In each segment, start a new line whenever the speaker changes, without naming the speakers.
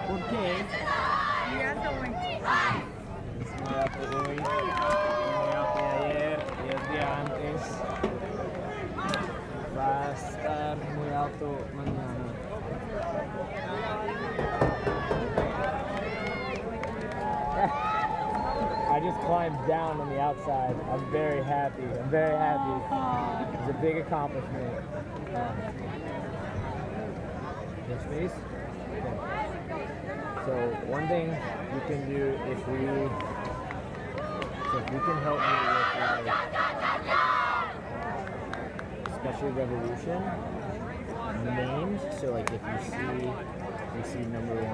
¿Por qué? Es muy alto hoy, muy alto de ayer y el día antes. Va a estar muy alto mañana. I just climbed down on the outside. I'm very happy. I'm very happy. It's a big accomplishment. This face? Okay. So one thing you can do if you can help me with especially Revolution names. So like if you see number 1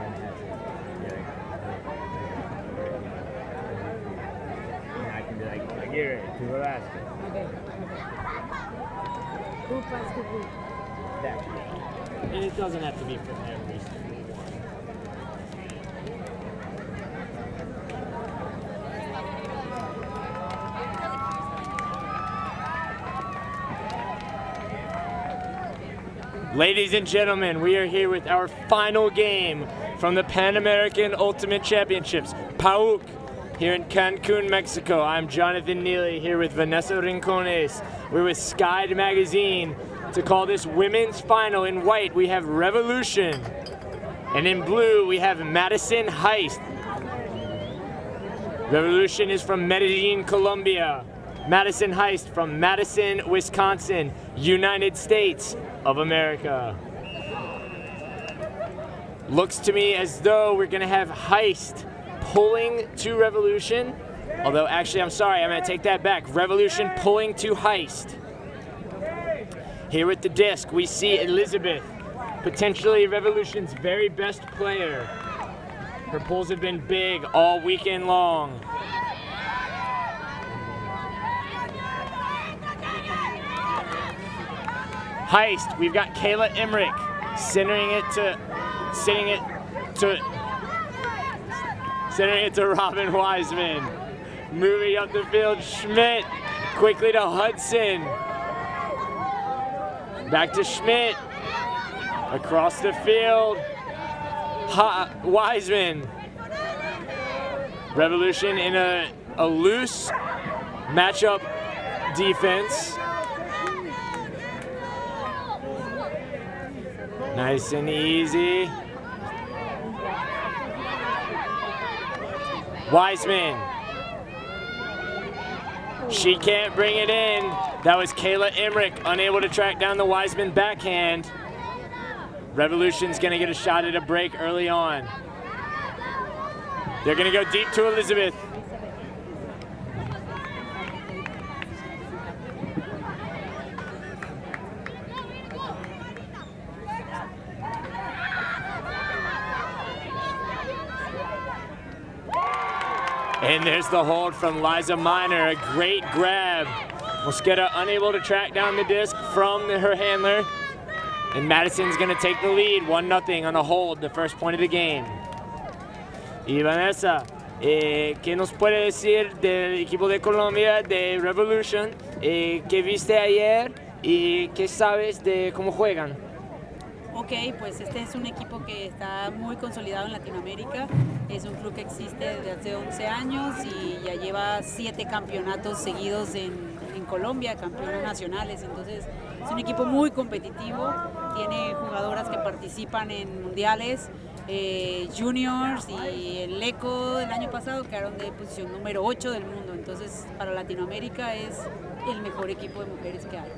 and I can be like, get ready to Alaska.
Okay. Who basketball?
That. And it doesn't have to be from every single one. Ladies and gentlemen, we are here with our final game from the Pan American Ultimate Championships, PAUC, here in Cancun, Mexico. I'm Jonathan Neely here with Vanessa Rincones. We're with Skyd Magazine. To call this women's final. In white, we have Revolution. And in blue, we have Madison Heist. Revolution is from Medellin, Colombia. Madison Heist from Madison, Wisconsin, United States of America. Looks to me as though we're gonna have Heist pulling to Revolution. Although actually, I'm sorry, I'm gonna take that back. Revolution pulling to Heist. Here with the disc, we see Elizabeth, potentially Revolution's very best player. Her pulls have been big all weekend long. Heist, we've got Kayla Emmerich centering it to Robin Wiseman. Moving up the field, Schmidt quickly to Hudson. Back to Schmidt, across the field, Wiseman. Revolution in a loose matchup defense. Nice and easy. Wiseman. She can't bring it in. That was Kayla Emmerich, unable to track down the Wiseman backhand. Revolution's gonna get a shot at a break early on. They're gonna go deep to Elizabeth. And there's the hold from Liza Miner, a great grab. Mosquera unable to track down the disc from her handler. And Madison's gonna take the lead, 1-0 on a hold, the first point of the game. Y Vanessa, ¿qué nos puede decir del equipo de Colombia, de Revolution? ¿Qué viste ayer y qué sabes de cómo juegan?
Ok, pues este es un equipo que está muy consolidado en Latinoamérica. Es un club que existe desde hace 11 años y ya lleva 7 campeonatos seguidos en Colombia, campeones nacionales. Entonces es un equipo muy competitivo, tiene jugadoras que participan en mundiales, juniors, y el ECO del año pasado quedaron de posición número 8 del mundo. Entonces para Latinoamérica es el mejor equipo de mujeres que hay.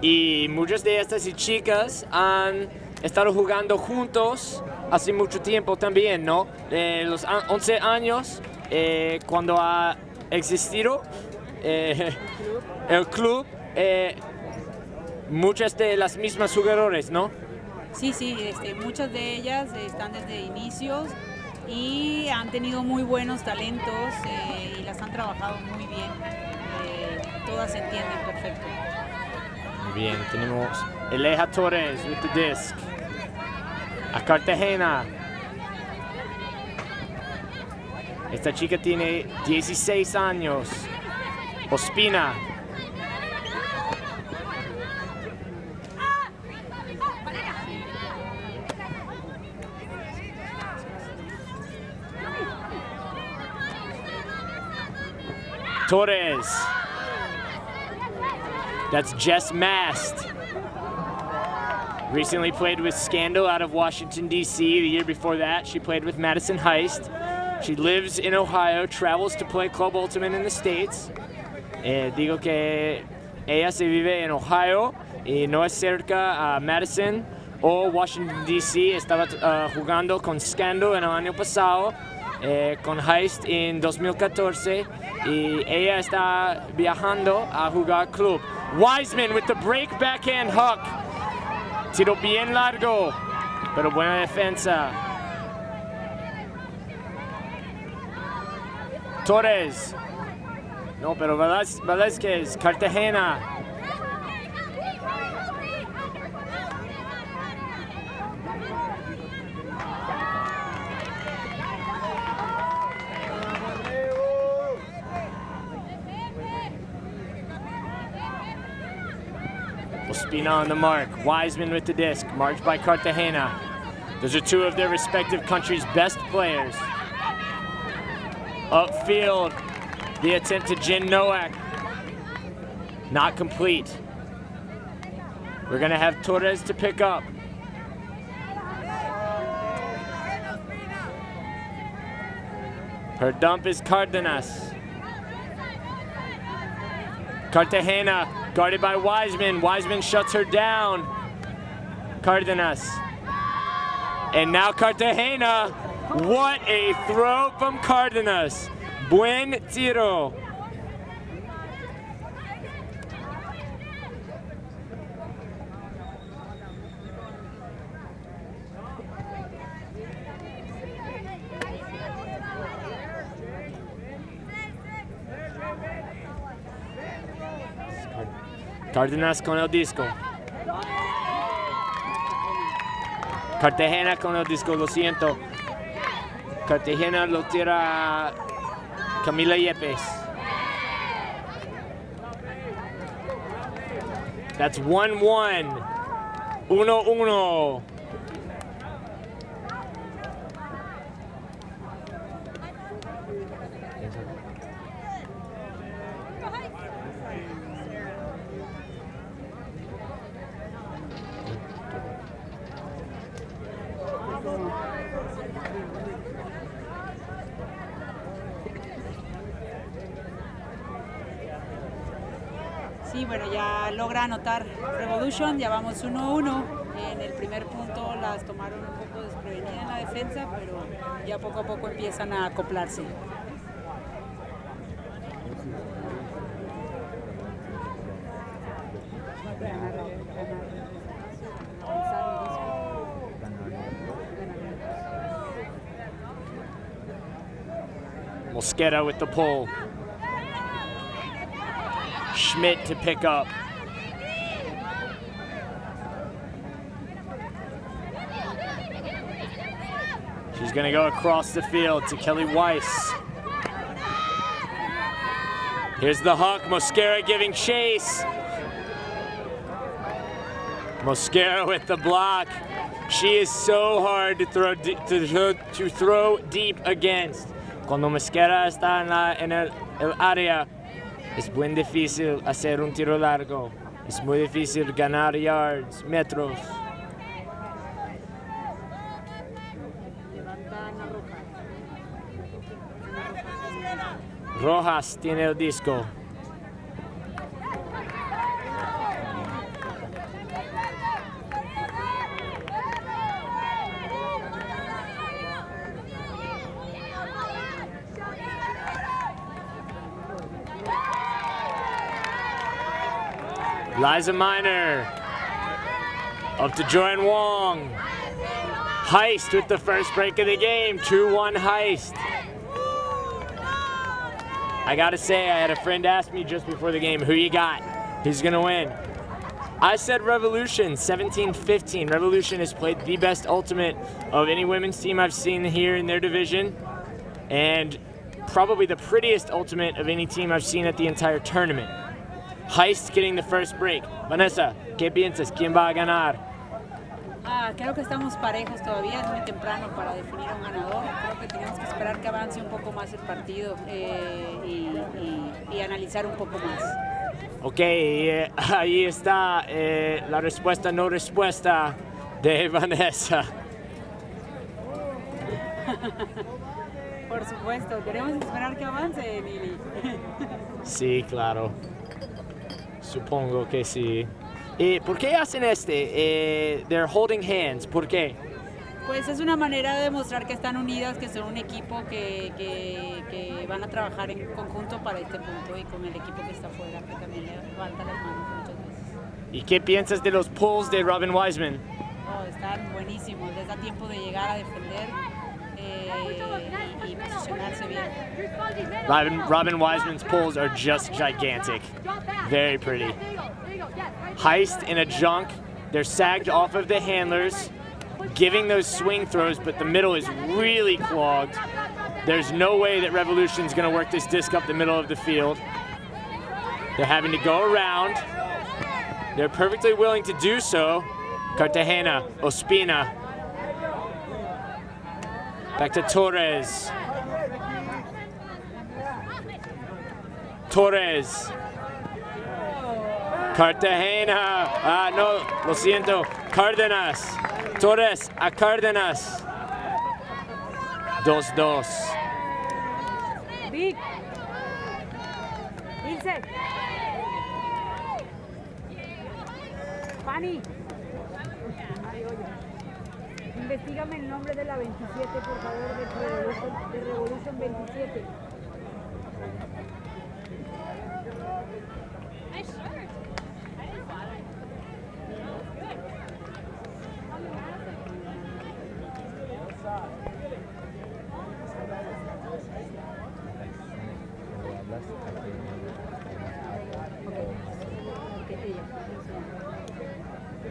Y muchas de estas chicas han estado jugando juntos hace mucho tiempo también, ¿no? Los 11 años, cuando ha existido el club, muchas de las mismas jugadoras, ¿no?
Sí, muchas de ellas están desde inicios y han tenido muy buenos talentos y las han trabajado muy bien. Todas se entienden perfecto.
Muy bien, tenemos Eleja Torres with the disc. A Cartagena. Esta chica tiene 16 años. Ospina. Torres. That's Jess Mast. Recently played with Scandal out of Washington, D.C. The year before that, she played with Madison Heist. She lives in Ohio, travels to play Club Ultimate in the States. Digo que ella se vive en Ohio y no es cerca a Madison o Washington, D.C. Estaba jugando con Scandal en el año pasado, con Heist en 2014, y ella está viajando a jugar club. Wiseman with the break backhand hook. Tiro bien largo, pero buena defensa. Torres. No, pero Velázquez, Cartagena. Ospina on the mark. Wiseman with the disc, marked by Cartagena. Those are two of their respective countries' best players. Upfield, the attempt to Jen Nowak. Not complete. We're gonna have Torres to pick up. Her dump is Cardenas. Cartagena, guarded by Wiseman. Wiseman shuts her down. Cardenas. And now Cartagena. What a throw from Cardenas. Buen tiro. Cardenas con el disco. Cartagena con el disco, lo siento. Cartagena lo tira Camila Yepes. That's 1-1. 1-1.
Sí, bueno, ya logra anotar Revolution, ya vamos 1-1. En el primer punto las tomaron un poco desprevenidas en la defensa, pero ya poco a poco empiezan a acoplarse.
Mosquera with the pull. Schmidt to pick up. She's gonna go across the field to Kelly Weiss. Here's the huck, Mosquera giving chase. Mosquera with the block. She is so hard to throw deep against. Cuando Mosquera está en el área, es muy difícil hacer un tiro largo. Es muy difícil ganar yards, metros. Rojas tiene el disco. Liza Minor up to Joanne Wong. Heist with the first break of the game. 2-1 Heist. I gotta say, I had a friend ask me just before the game, who you got? Who's gonna win? I said Revolution, 17-15. Revolution has played the best ultimate of any women's team I've seen here in their division, and probably the prettiest ultimate of any team I've seen at the entire tournament. Heist getting the first break. Vanessa, ¿qué piensas? ¿Quién va a ganar?
Creo que estamos parejos todavía, es muy temprano para definir a un ganador. Creo que tenemos que esperar que avance un poco más el partido y analizar un poco más.
Ok, ahí está la respuesta no respuesta de Vanessa.
Por supuesto, queremos esperar que avance, Lili.
Sí, claro. Supongo que sí. ¿Por qué hacen they're holding hands? ¿Por qué?
Pues es una manera de demostrar que están unidas, que son un equipo que van a trabajar en conjunto para este punto y con el equipo que está afuera, que también levanta las manos muchas veces.
¿Y qué piensas de los pulls de Robin Wiseman?
Oh, están buenísimos, les da tiempo de llegar a defender y posicionarse bien.
Robin Wiseman's pulls are just gigantic. Very pretty. Heist in a junk. They're sagged off of the handlers, giving those swing throws, but the middle is really clogged. There's no way that Revolution's gonna work this disc up the middle of the field. They're having to go around. They're perfectly willing to do so. Cartagena, Ospina. Back to Torres. Torres. Cartagena. No, lo siento. Cárdenas. Torres a Cárdenas. 2-2.
Vic. Ilse. Fanny. Investígame el nombre de la 27, por favor, de Revolution 27.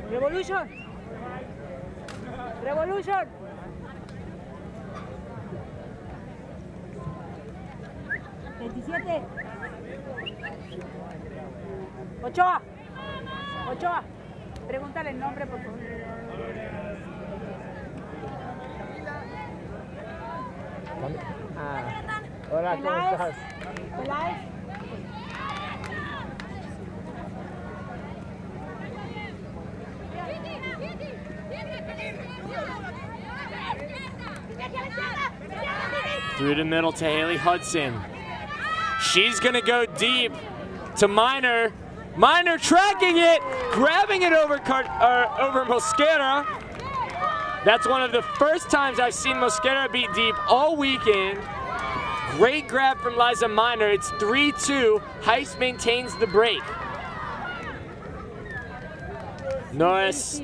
Revolution. Revolution. ¿27? Ochoa. Ochoa. Pregúntale el nombre, por favor.
Hola, ¿cómo estás?
Peláez.
Through the middle to Haley Hudson. She's gonna go deep to Minor. Miner tracking it, grabbing it over Mosquera. That's one of the first times I've seen Mosquera beat deep all weekend. Great grab from Liza Miner. It's 3-2. Heist maintains the break. No es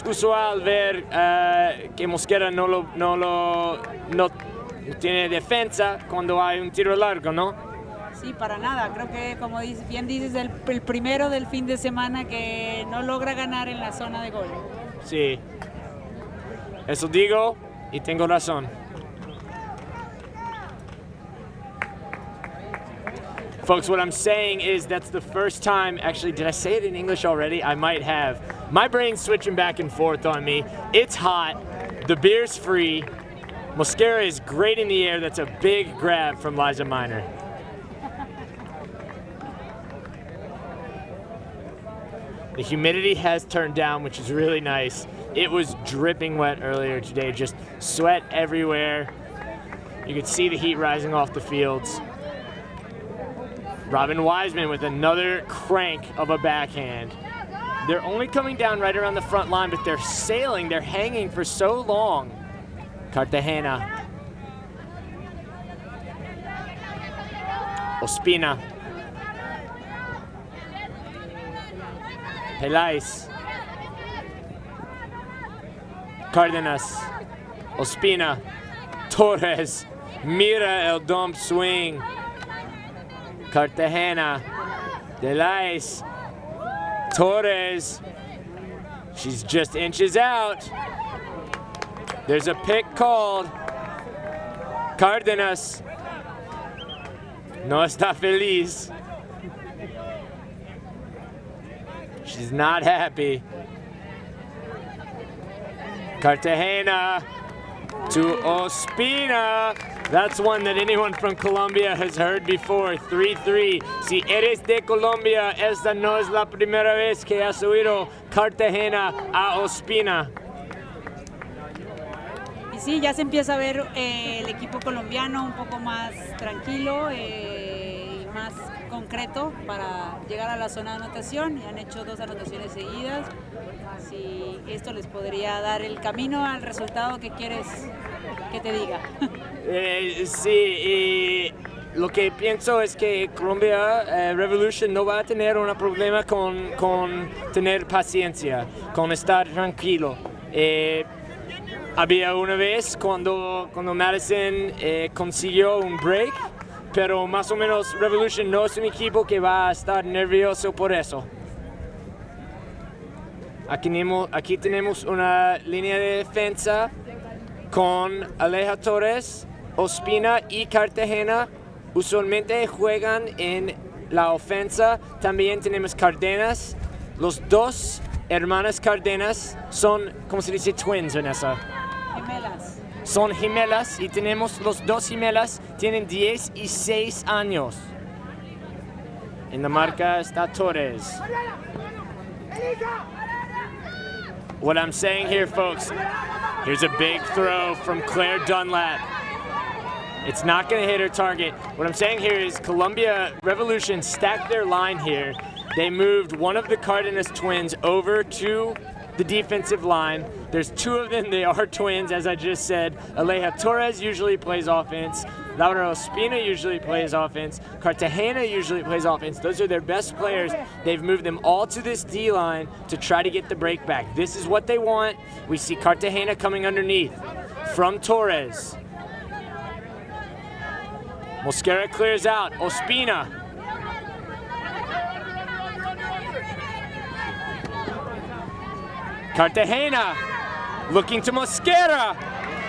usual ver que Mosquera no tiene defensa cuando hay un tiro largo, ¿no?
Sí, para nada. Creo que, como bien dices, el primero del fin de semana que no logra ganar en la zona de gol.
Sí. Eso digo y tengo razón. Folks, what I'm saying is that's the first time, actually, did I say it in English already? I might have. My brain's switching back and forth on me. It's hot, the beer's free. Mosquera is great in the air. That's a big grab from Liza Miner. The humidity has turned down, which is really nice. It was dripping wet earlier today, just sweat everywhere. You could see the heat rising off the fields. Robin Wiseman with another crank of a backhand. They're only coming down right around the front line, but they're sailing, they're hanging for so long. Cartagena. Ospina. Pelais. Cárdenas. Ospina. Torres. Mira el dump swing. Cartagena, Delais, Torres, she's just inches out. There's a pick called. Cárdenas no está feliz. She's not happy. Cartagena to Ospina. That's one that anyone from Colombia has heard before. 3-3. Si eres de Colombia, esta no es la primera vez que has oído Cartagena a Ospina.
Y sí, ya se empieza a ver el equipo colombiano un poco más tranquilo y más concreto para llegar a la zona de anotación. Y han hecho 2 anotaciones seguidas. Si esto les podría dar el camino al resultado que quieres que te diga.
Sí, lo que pienso es que Colombia Revolution no va a tener un problema con tener paciencia, con estar tranquilo. Había una vez cuando Madison consiguió un break, pero más o menos Revolution no es un equipo que va a estar nervioso por eso. Aquí tenemos una línea de defensa con Aleja Torres, Ospina y Cartagena. Usualmente juegan en la ofensa. También tenemos Cárdenas. Los 2 hermanas Cárdenas son, ¿cómo se dice? Twins, Vanessa.
Gemelas.
Son gemelas y tenemos los 2 gemelas, tienen 10 y 6 años. En la marca está Torres. What I'm saying here, folks, here's a big throw from Claire Dunlap. It's not going to hit her target. What I'm saying here is Colombia Revolution stacked their line here. They moved one of the Cardenas twins over to the defensive line. There's 2 of them. They are twins, as I just said. Aleja Torres usually plays offense. Laura Ospina usually plays offense. Cartagena usually plays offense. Those are their best players. They've moved them all to this D-line to try to get the break back. This is what they want. We see Cartagena coming underneath from Torres. Mosquera clears out. Ospina. Cartagena looking to Mosquera.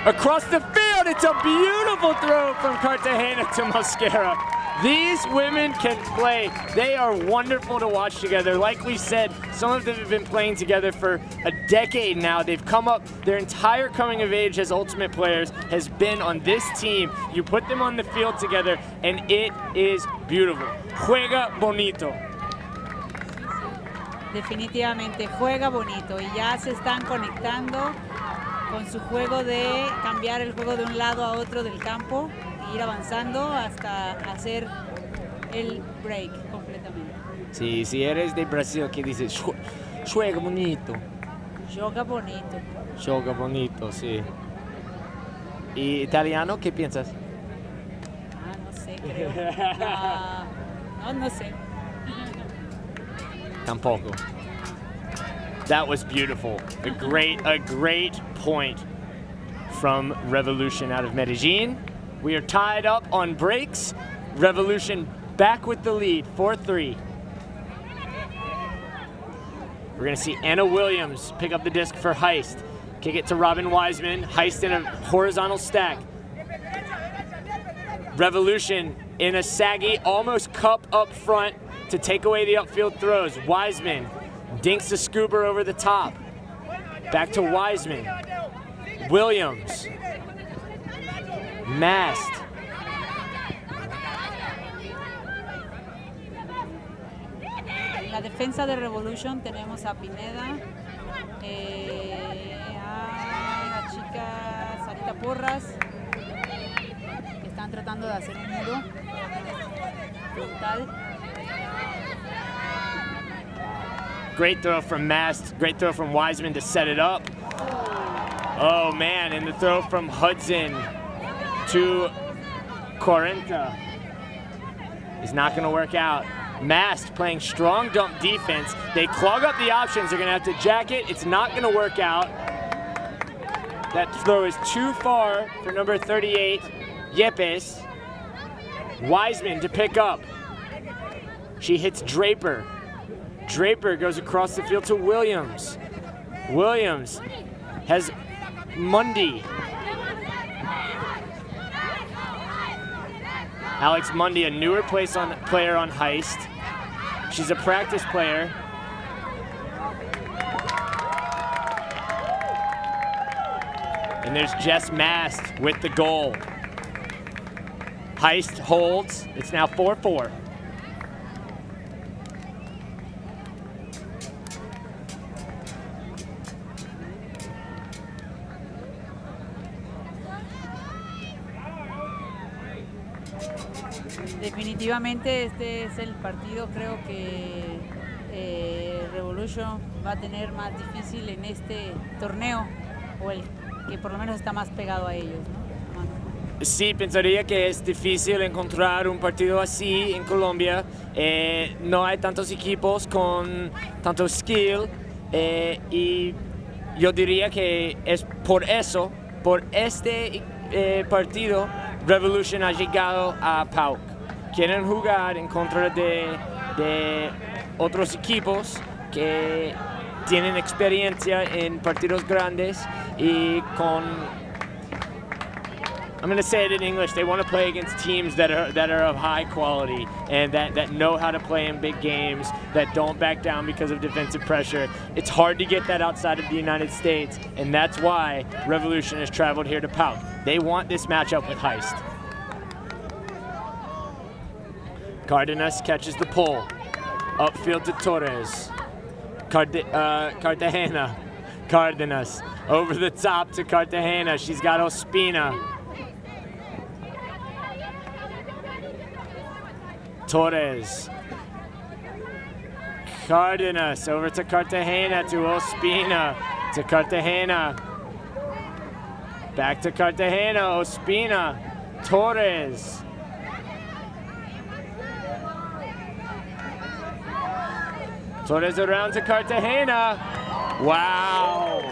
Across the field, it's a beautiful throw from Cartagena to Mosquera. These women can play. They are wonderful to watch together. Like we said, some of them have been playing together for a decade now. They've come up, their entire coming of age as Ultimate players has been on this team. You put them on the field together, and it is beautiful. Juega bonito.
Definitivamente juega bonito y ya se están conectando con su juego de cambiar el juego de un lado a otro del campo e ir avanzando hasta hacer el break completamente.
Sí, si eres de Brasil, ¿qué dices? Juega bonito.
Joga bonito.
Joga bonito, sí. ¿Y italiano, qué piensas?
No sé, creo. No sé.
Tampoco. That was beautiful. A great point from Revolution out of Medellin. We are tied up on breaks. Revolution back with the lead, 4-3. We're gonna see Anna Williams pick up the disc for Heist. Kick it to Robin Wiseman. Heist in a horizontal stack. Revolution in a saggy, almost cup up front to take away the upfield throws. Wiseman dinks the scooper over the top. Back to Wiseman. Williams. Mast.
En la defensa de Revolution tenemos a Pineda, a la chica Sarita Porras, que están tratando de hacer un muro frontal.
Great throw from Mast, great throw from Wiseman to set it up. Oh man, and the throw from Hudson to Quarenta is not gonna work out. Mast playing strong dump defense. They clog up the options. They're gonna have to jack it. It's not gonna work out. That throw is too far for number 38, Yepes. Wiseman to pick up. She hits Draper. Draper goes across the field to Williams. Williams has Mundy. Alex Mundy, a newer player on Heist. She's a practice player. And there's Jess Mast with the goal. Heist holds. It's now 4-4.
Definitivamente este es el partido, creo que Revolution va a tener más difícil en este torneo, o el que por lo menos está más pegado a ellos, ¿no?
Sí, pensaría que es difícil encontrar un partido así en Colombia. No hay tantos equipos con tanto skill y yo diría que es por eso, por este partido, Revolution ha llegado a PAUC. Quieren jugar en contra de otros equipos que tienen experiencia en partidos grandes y con, I'm going to say it in English, they want to play against teams that are of high quality and that know how to play in big games, that don't back down because of defensive pressure. It's hard to get that outside of the United States, and that's why Revolution has traveled here to PAUC. They want this matchup with Heist. Cardenas catches the pull. Upfield to Torres. Cartagena. Cardenas. Over the top to Cartagena. She's got Ospina. Torres. Cardenas. Over to Cartagena. To Ospina. To Cartagena. Back to Cartagena. Ospina. Torres. Torres around to Cartagena. Wow.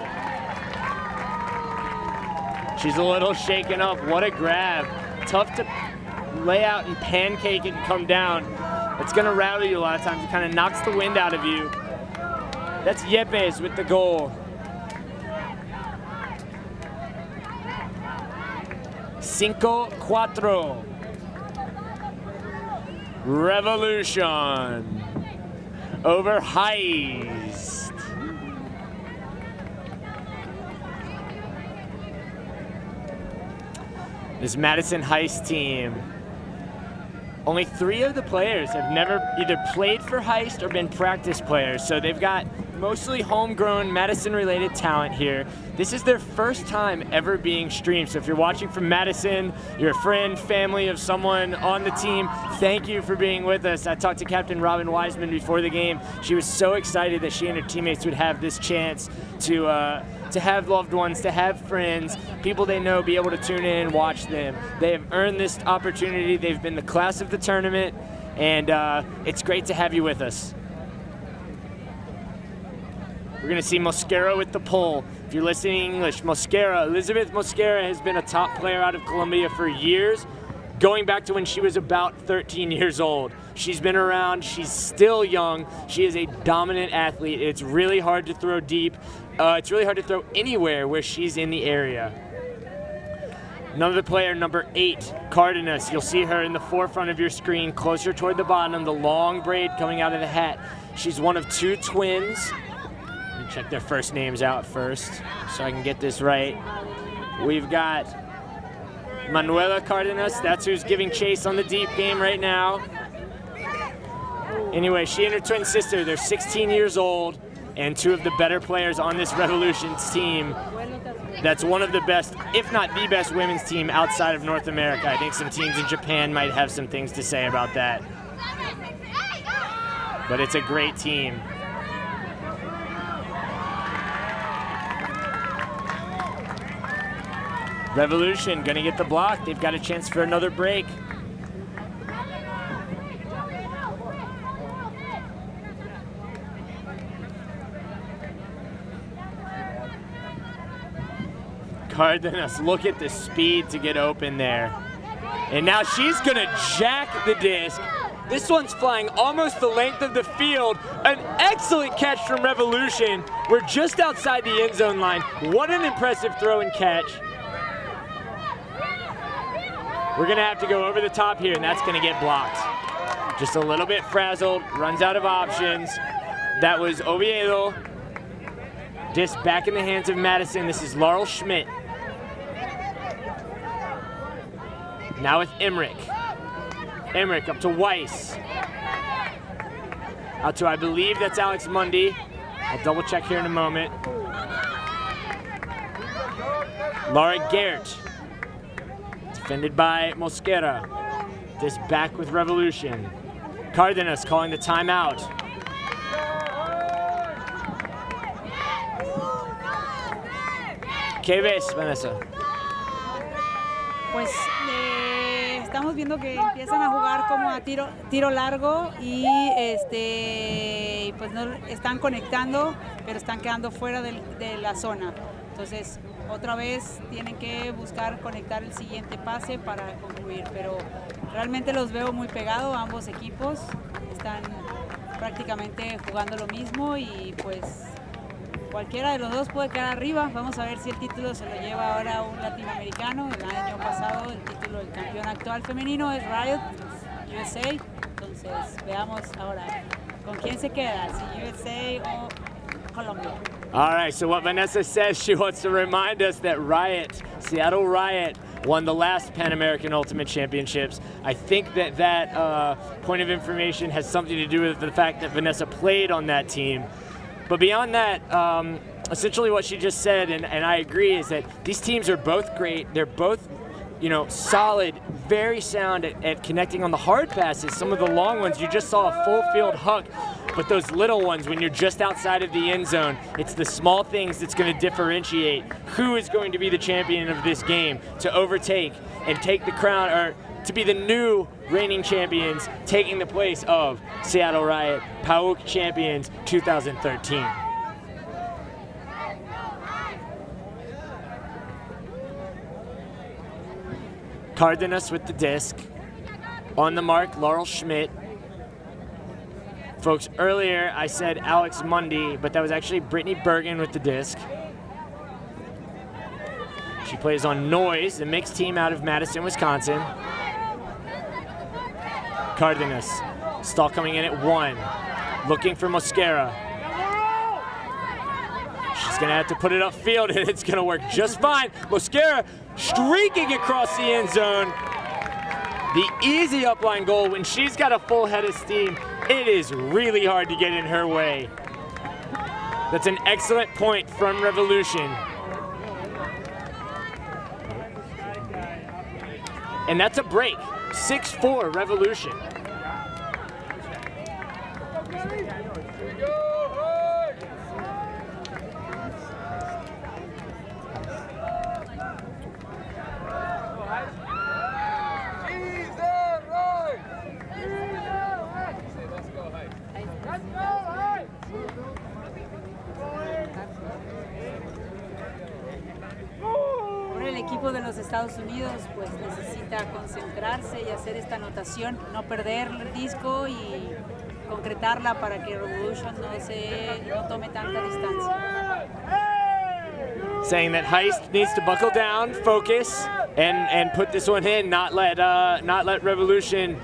She's a little shaken up. What a grab. Tough to lay out and pancake it and come down. It's gonna rattle you a lot of times. It kind of knocks the wind out of you. That's Yepes with the goal. 5-4. Revolution over Heist. This Madison Heist team, only 3 of the players have never either played for Heist or been practice players, so they've got mostly homegrown Madison-related talent here. This is their first time ever being streamed. So if you're watching from Madison, you're a friend, family of someone on the team, thank you for being with us. I talked to Captain Robin Wiseman before the game. She was so excited that she and her teammates would have this chance to have loved ones, to have friends, people they know be able to tune in and watch them. They have earned this opportunity. They've been the class of the tournament, and it's great to have you with us. We're going to see Mosquera with the pull. If you're listening English, Elizabeth Mosquera has been a top player out of Colombia for years, going back to when she was about 13 years old. She's been around, she's still young, she is a dominant athlete. It's really hard to throw deep. It's really hard to throw anywhere where she's in the area. Another player, number 8, Cardenas. You'll see her in the forefront of your screen, closer toward the bottom, the long braid coming out of the hat. She's one of 2 twins. Let me check their first names out first so I can get this right. We've got Manuela Cardenas, that's who's giving chase on the deep game right now. Anyway, she and her twin sister, they're 16 years old and 2 of the better players on this Revolutions team. That's one of the best, if not the best women's team outside of North America. I think some teams in Japan might have some things to say about that. But it's a great team. Revolution gonna get the block. They've got a chance for another break. Cardenas, look at the speed to get open there. And now she's gonna jack the disc. This one's flying almost the length of the field. An excellent catch from Revolution. We're just outside the end zone line. What an impressive throw and catch. We're gonna have to go over the top here, and that's gonna get blocked. Just a little bit frazzled, runs out of options. That was Oviedo. Disc back in the hands of Madison. This is Laurel Schmidt. Now with Emmerich. Emmerich up to Weiss. Out to, I believe that's Alex Mundy. I'll double check here in a moment. Laura Gert. Defended by Mosquera. This back with Revolution. Cardenas calling the timeout. ¿Qué ves, Vanessa?
Pues estamos viendo que empiezan a jugar como a tiro largo y pues no están conectando, pero están quedando fuera de la zona. Entonces, otra vez tienen que buscar conectar el siguiente pase para concluir, pero realmente los veo muy pegados, ambos equipos están prácticamente jugando lo mismo y pues cualquiera de los dos puede quedar arriba. Vamos a ver si el título se lo lleva ahora un latinoamericano. El año pasado el título del campeón actual femenino es Riot, USA. Entonces veamos ahora con quién se queda, si USA o Colombia.
All right, so what Vanessa says, she wants to remind us that Riot, Seattle Riot, won the last Pan American Ultimate Championships. I think that point of information has something to do with the fact that Vanessa played on that team. But beyond that, essentially what she just said, and I agree, is that these teams are both great. They're both, solid, very sound at connecting on the hard passes. Some of the long ones, you just saw a full field huck. But those little ones, when you're just outside of the end zone, it's the small things that's going to differentiate who is going to be the champion of this game, to overtake and take the crown, or to be the new reigning champions, taking the place of Seattle Riot, PAUC champions 2013. Cardenas with the disc. On the mark, Laurel Schmidt. Folks, earlier I said Alex Mundy, but that was actually Brittany Bergen with the disc. She plays on Noise, the mixed team out of Madison, Wisconsin. Cardenas, stall coming in at 1, looking for Mosquera. She's gonna have to put it upfield, and it's gonna work just fine. Mosquera streaking across the end zone. The easy upline goal. When she's got a full head of steam, it is really hard to get in her way. That's an excellent point from Revolution. And that's a break. 6-4 Revolution.
Ahora el equipo de los Estados Unidos pues necesita concentrarse y hacer esta anotación, no perder el disco y concretarla para que Revolution no tome tanta distancia.
Saying that Heist needs to buckle down, focus, and put this one in, not let Revolution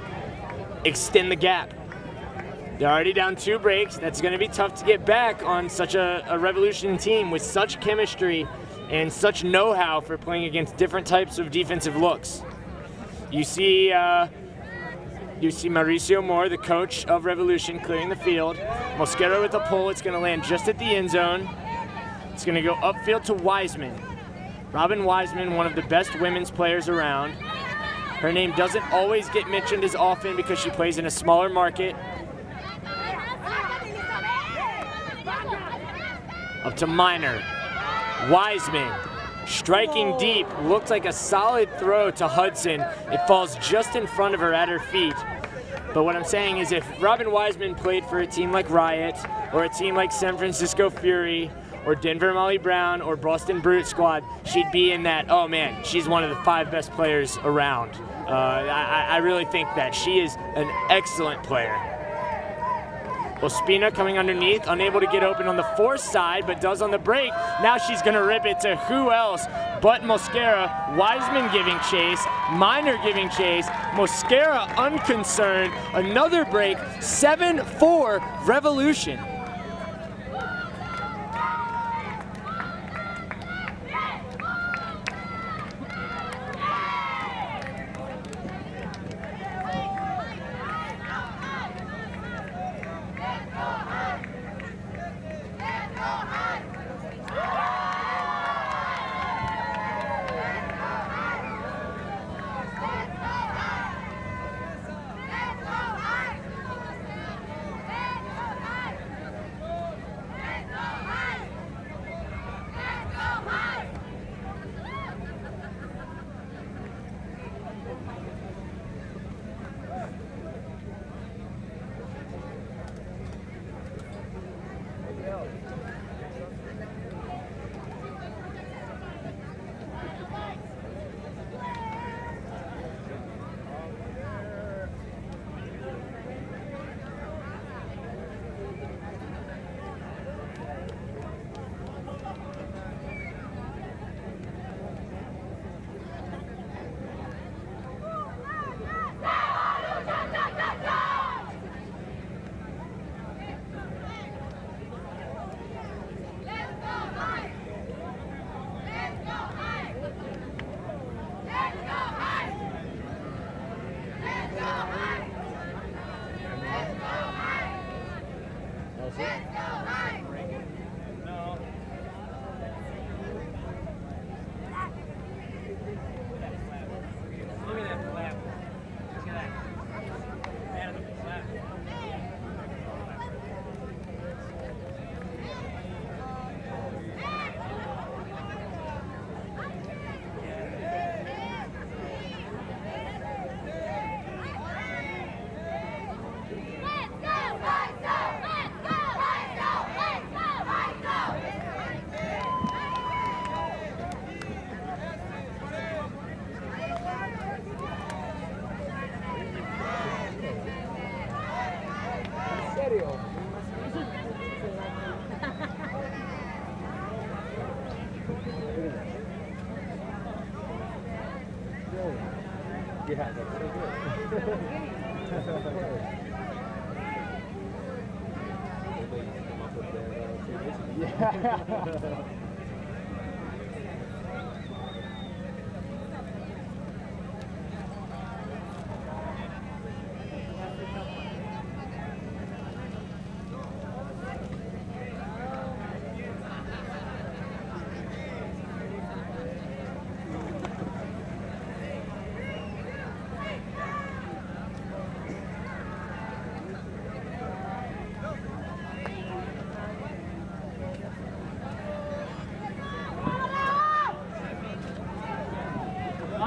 extend the gap. They're already down 2 breaks. That's going to be tough to get back on such a Revolution team with such chemistry and such know-how for playing against different types of defensive looks. You see Mauricio Moore, the coach of Revolution, clearing the field. Mosquera with a pull. It's going to land just at the end zone. It's going to go upfield to Wiseman. Robin Wiseman, one of the best women's players around. Her name doesn't always get mentioned as often because she plays in a smaller market. Up to Minor. Wiseman, striking deep, looked like a solid throw to Hudson. It falls just in front of her at her feet. But what I'm saying is if Robin Wiseman played for a team like Riot, or a team like San Francisco Fury, or Denver Molly Brown, or Boston Brute Squad, she'd be in that, oh man, she's one of the 5 best players around. I really think that she is an excellent player. Ospina coming underneath, unable to get open on the force side, but does on the break. Now she's going to rip it to who else but Mosquera. Wiseman giving chase, Minor giving chase, Mosquera unconcerned. Another break, 7-4 Revolution.
Yeah, that's so good. Yeah.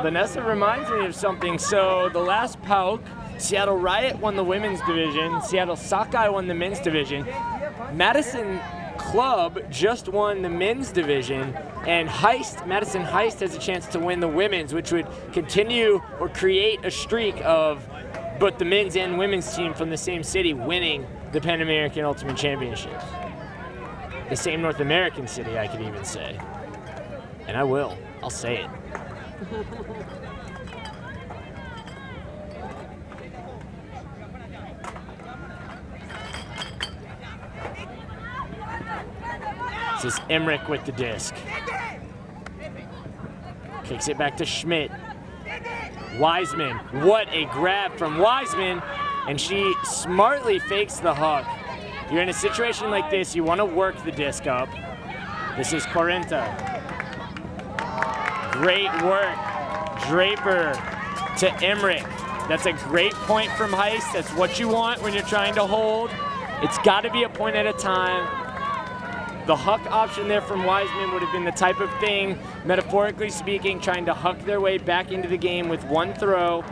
Vanessa reminds me of something. So the last PAUC, Seattle Riot won the women's division, Seattle Sockeye won the men's division. Madison Club just won the men's division, and Madison Heist has a chance to win the women's, which would continue or create a streak of both the men's and women's team from the same city winning the Pan American Ultimate Championships. The same North American city, I could even say. And I will. I'll say it. This is Emmerich with the disc. Kicks it back to Schmidt. Wiseman, what a grab from Wiseman, and she smartly fakes the hook. You're in a situation like this, you want to work the disc up. This is Correnta. Great work, Draper to Emmerich. That's a great point from Heist. That's what you want when you're trying to hold. It's got to be a point at a time. The huck option there from Wiseman would have been the type of thing, metaphorically speaking, trying to huck their way back into the game with one throw.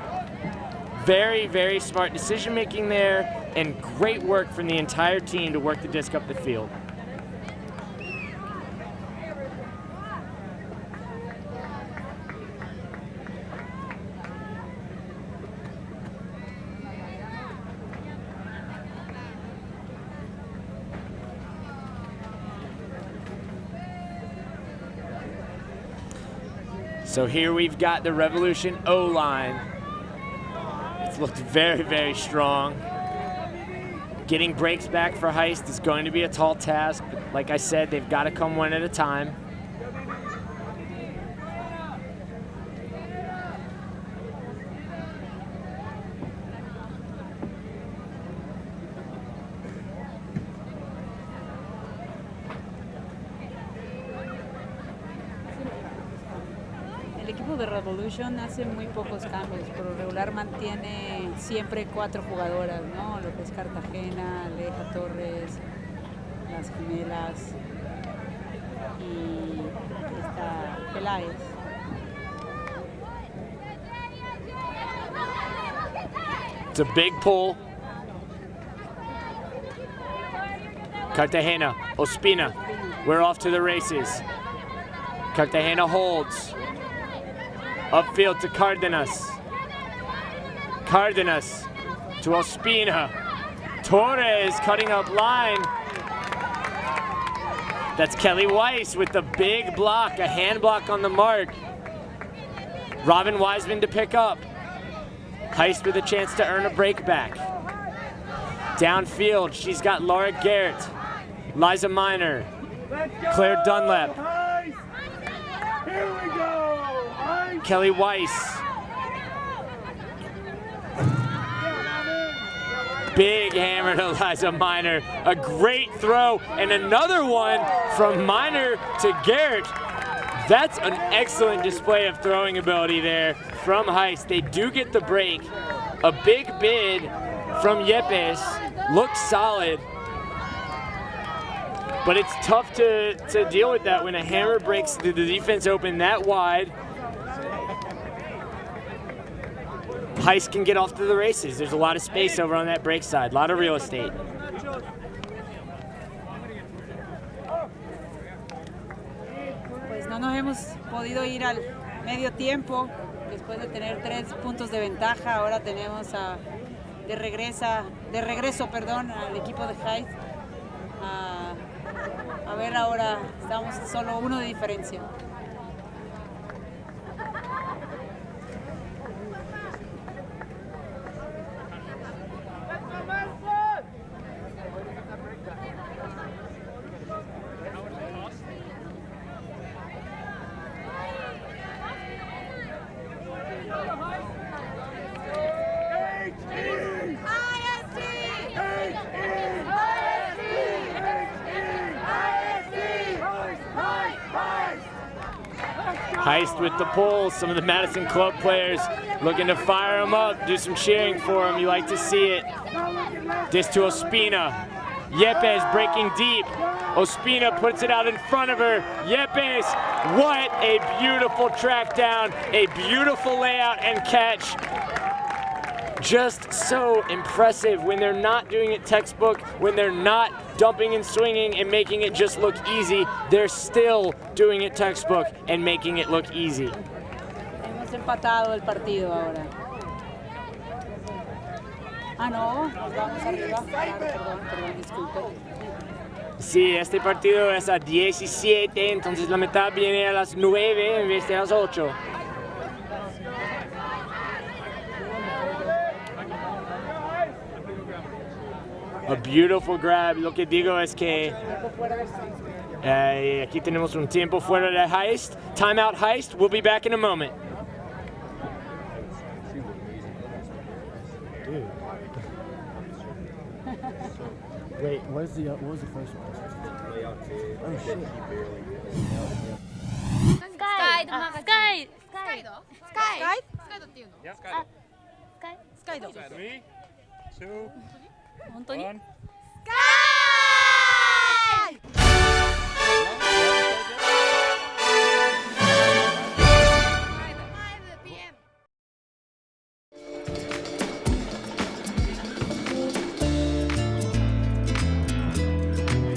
Very, very smart decision making there, and great work from the entire team to work the disc up the field. So here we've got the Revolution O-line. It's looked very, very strong. Getting breaks back for Heist is going to be a tall task, but like I said, they've got to come one at a time.
El equipo de Revolution hace muy pocos cambios, por lo regular mantiene siempre 4 jugadoras, ¿no? Lo que es Cartagena, Aleja Torres, las gemelas y esta Peláez.
It's a big pull. Cartagena, Ospina, we're off to the races. Cartagena holds. Upfield to Cardenas. Cardenas to Ospina. Torres cutting up line. That's Kelly Weiss with the big block, a hand block on the mark. Robin Wiseman to pick up. Heist with a chance to earn a break back. Downfield, she's got Laura Garrett, Liza Miner, Claire Dunlap.
Here we go.
Kelly Weiss. Big hammer to Liza Miner. A great throw, and another one from Miner to Garrett. That's an excellent display of throwing ability there from Heist. They do get the break. A big bid from Yepes. Looks solid. But it's tough to deal with that when a hammer breaks the defense open that wide. Heist can get off to the races. There's a lot of space over on that break side, a lot of real estate.
Pues no nos hemos podido ir al medio tiempo después de tener 3 puntos de ventaja. Ahora tenemos de regreso al equipo de Heist. A ver, ahora estamos solo 1 de diferencia.
Heist with the pull. Some of the Madison Club players looking to fire him up, do some cheering for him. You like to see it. This to Ospina. Yepes breaking deep. Ospina puts it out in front of her. Yepes, what a beautiful track down, a beautiful layout and catch. Just so impressive when they're not doing it textbook, when they're not dumping and swinging and making it just look easy, they're still doing it textbook and making it look easy.
Hemos empatado el partido ahora. Ah, no, nos vamos arriba. Perdón, disculpe.
Sí, este partido es a 17, entonces la mitad viene a las 9 en vez de a las 8. A beautiful grab. Lo que digo es que aquí tenemos un tiempo fuera de Heist. Timeout Heist. We'll be back in a moment.
Dude. Wait, what was the first one? Oh shit.
Sky.
Sky.
3, 2,
本当に
1.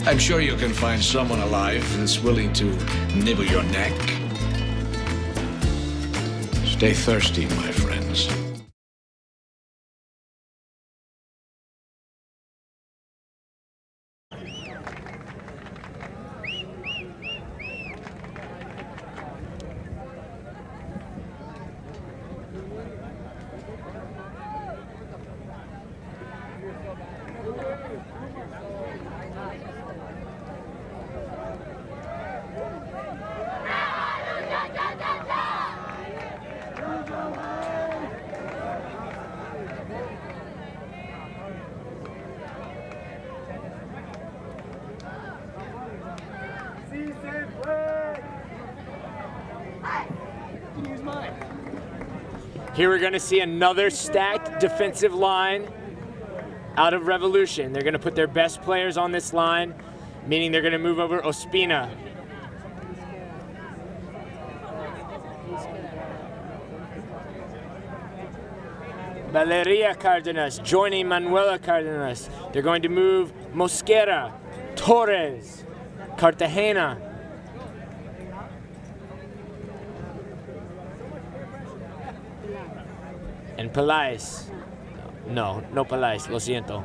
I'm sure you can find someone alive that's willing to nibble your neck. Stay thirsty, my friends.
Here we're going to see another stacked defensive line out of Revolution. They're going to put their best players on this line, meaning they're going to move over Ospina. Valeria Cardenas joining Manuela Cardenas. They're going to move Mosquera, Torres, Cartagena. And Pelais. No Pelais, lo siento.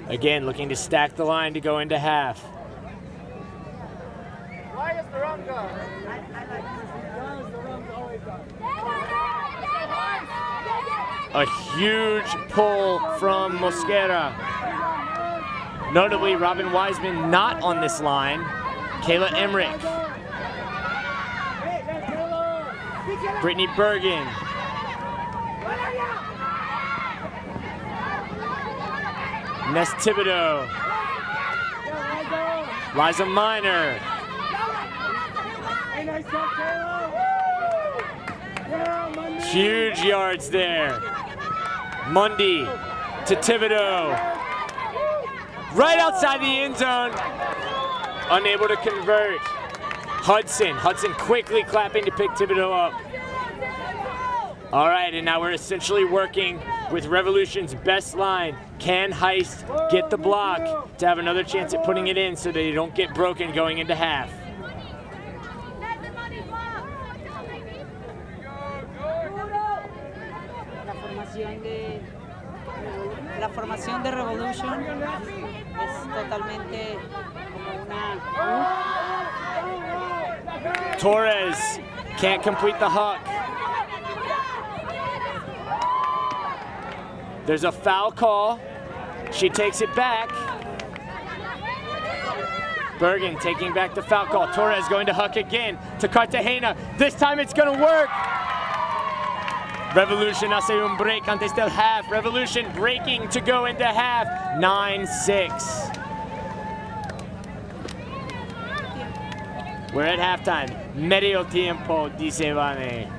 Again, looking to stack the line to go into half.
Why is the run go?
A huge pull from Mosquera. Notably, Robin Wiseman not on this line. Kayla Emmerich. Brittany Bergen. Ness Thibodeau. Liza Minor. Huge yards there. Mundy to Thibodeau. Right outside the end zone. Unable to convert. Hudson quickly clapping to pick Thibodeau up. All right, and now we're essentially working with Revolution's best line. Can Heist get the block to have another chance at putting it in so they don't get broken going into half?
La formación de Revolution es totalmente como una...
Torres can't complete the huck. There's a foul call. She takes it back. Bergen taking back the foul call. Torres going to huck again to Cartagena. This time it's going to work. Revolution hace un break antes del half. Revolution breaking to go into half. 9-6. We're at halftime. Medio tiempo, dice Vane.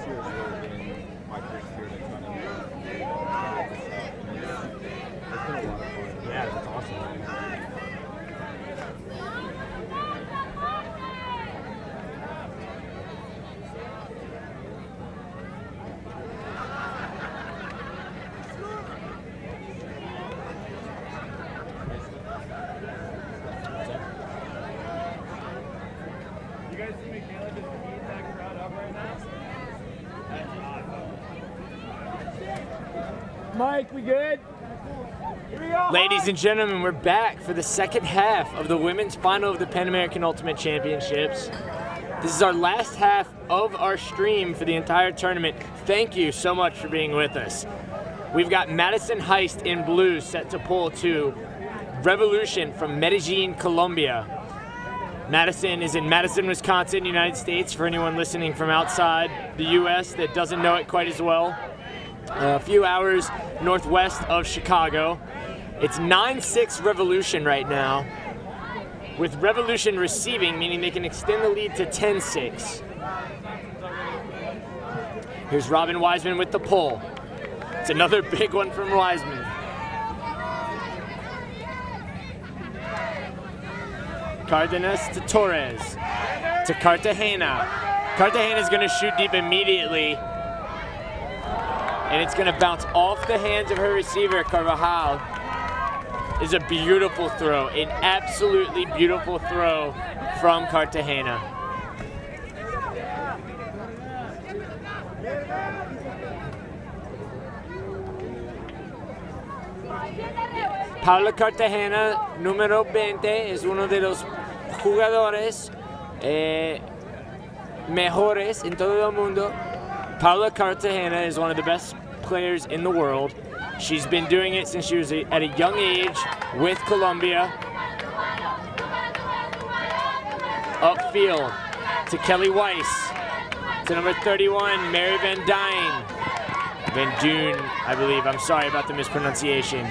year's work in my first year to kind of it's been a lot of fun.
Yeah, that's awesome.
Mike, we good? Here we go. Ladies and gentlemen, we're back for the second half of the women's final of the Pan American Ultimate Championships. This is our last half of our stream for the entire tournament. Thank you so much for being with us. We've got Madison Heist in blue set to pull to Revolution from Medellin, Colombia. Madison is in Madison, Wisconsin, United States, for anyone listening from outside the U.S. that doesn't know it quite as well. A few hours northwest of Chicago. It's 9-6 Revolution right now, with Revolution receiving, meaning they can extend the lead to 10-6. Here's Robin Wiseman with the pull. It's another big one from Wiseman. Cardenas to Torres, to Cartagena. Cartagena's gonna shoot deep immediately, and it's gonna bounce off the hands of her receiver, Carvajal. Is a beautiful throw, an absolutely beautiful throw from Cartagena. Paula Cartagena, número 20, es uno de los jugadores mejores en todo el mundo. Paula Cartagena is one of the best players in the world. She's been doing it since she was at a young age with Colombia. Upfield to Kelly Weiss, to number 31, Mary Van Dyne. Van Duyn, I believe. I'm sorry about the mispronunciation.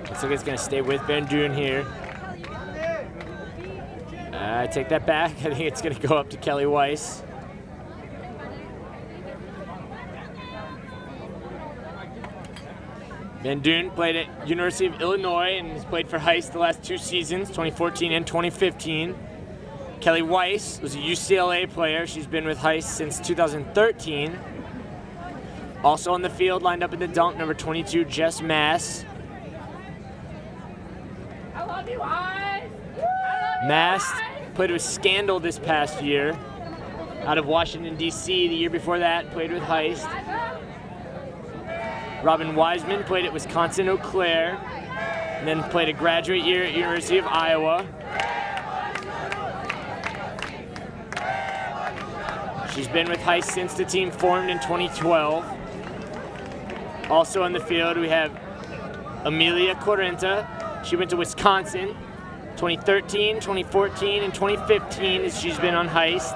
Looks like it's going to stay with Van Duyn here. I take that back. I think it's going to go up to Kelly Weiss. Van Duyn played at University of Illinois and has played for Heist the last 2 seasons, 2014 and 2015. Kelly Weiss was a UCLA player. She's been with Heist since 2013. Also on the field, lined up in the dunk, number 22, Jess Mass. Mass played with Scandal this past year, out of Washington, D.C. The year before that, played with Heist. Robin Wiseman played at Wisconsin Eau Claire, and then played a graduate year at University of Iowa. She's been with Heist since the team formed in 2012. Also on the field, we have Amelia Correnta. She went to Wisconsin 2013, 2014, and 2015 as she's been on Heist.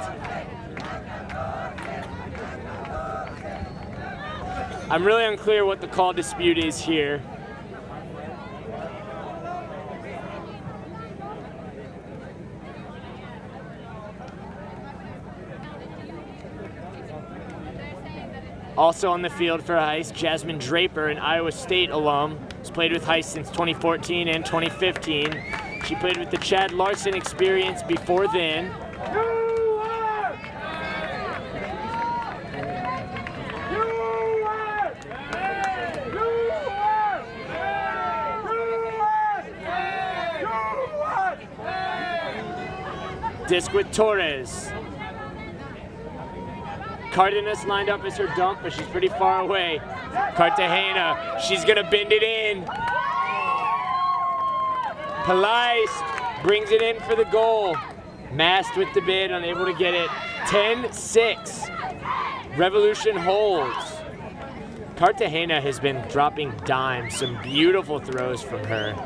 I'm really unclear what the call dispute is here. Also on the field for Heist, Jasmine Draper, an Iowa State alum, has played with Heist since 2014 and 2015. She played with the Chad Larson experience before then. Disc with Torres. Cardenas lined up as her dunk, but she's pretty far away. Cartagena, she's gonna bend it in. Palais brings it in for the goal. Mast with the bid, unable to get it. 10-6. Revolution holds. Cartagena has been dropping dimes. Some beautiful throws from her.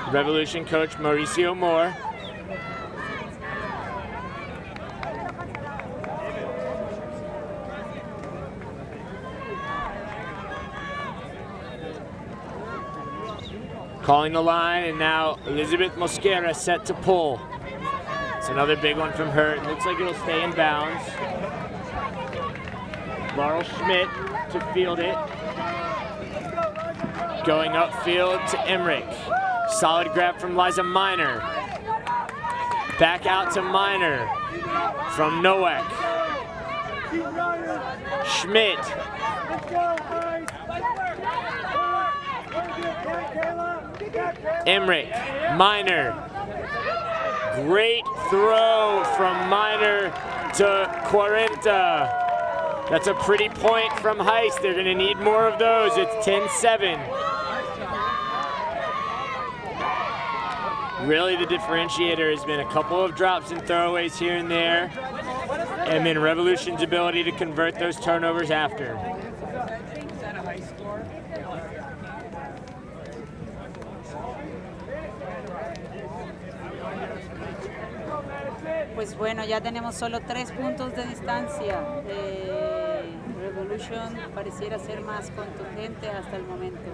Revolution coach Mauricio Moore. Calling the line, and now Elizabeth Mosquera set to pull. It's another big one from her. It looks like it'll stay in bounds. Laurel Schmidt to field it. Going upfield to Emmerich. Solid grab from Liza Miner. Back out to Miner from Nowak. Schmidt. Emmerich, Miner. Great throw from Miner to 40. That's a pretty point from Heist. They're gonna need more of those. It's 10-7. Really, the differentiator has been a couple of drops and throwaways here and there, and then Revolution's ability to convert those turnovers after.
Pues bueno, ya tenemos solo 3 puntos de distancia. Revolution pareciera ser más contundente hasta el momento.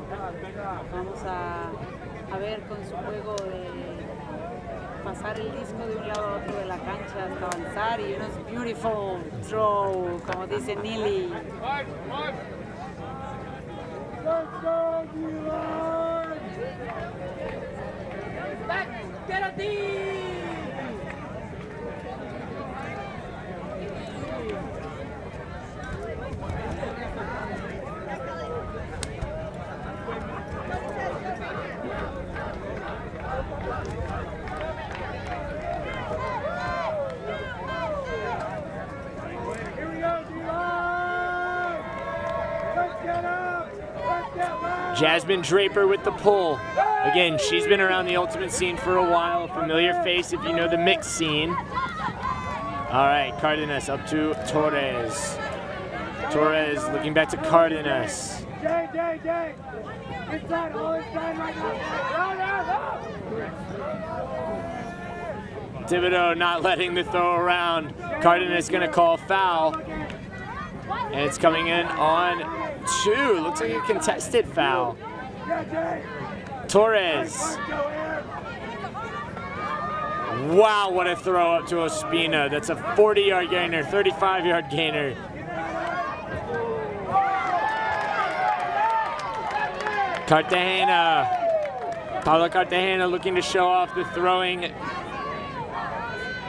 Vamos a ver con su juego de pasar el disco de un lado a otro de la cancha hasta avanzar y unos beautiful throw, como dice Neely. Get a D!
Jasmine Draper with the pull. Again, she's been around the ultimate scene for a while. Familiar face if you know the mixed scene. All right, Cardenas up to Torres. Torres looking back to Cardenas. Thibodeau not letting the throw around. Cardenas gonna call foul. And it's coming in on 2. Looks like a contested foul. Torres. Wow, what a throw up to Ospina. That's a 40-yard gainer, 35-yard gainer. Cartagena. Paula Cartagena looking to show off the throwing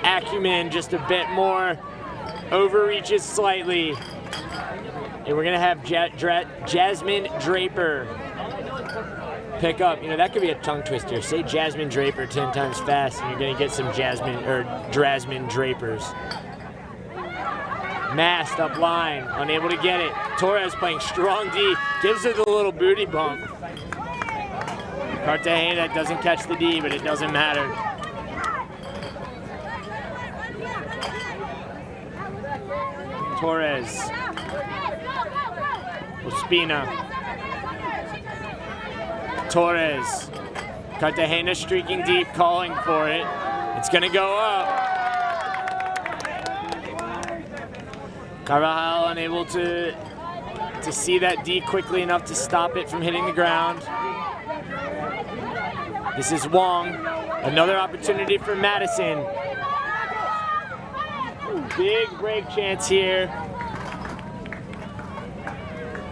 acumen just a bit more. Overreaches slightly. And we're gonna have Jasmine Draper pick up. You know, that could be a tongue twister. Say Jasmine Draper 10 times fast and you're gonna get some Drasmine Drapers. Mast up line, unable to get it. Torres playing strong D, gives it a little booty bump. Cartagena doesn't catch the D, but it doesn't matter. Torres. Ospina. Torres. Cartagena streaking deep, calling for it. It's gonna go up. Carvajal unable to to see that D quickly enough to stop it from hitting the ground. This is Wong. Another opportunity for Madison. Big break chance here.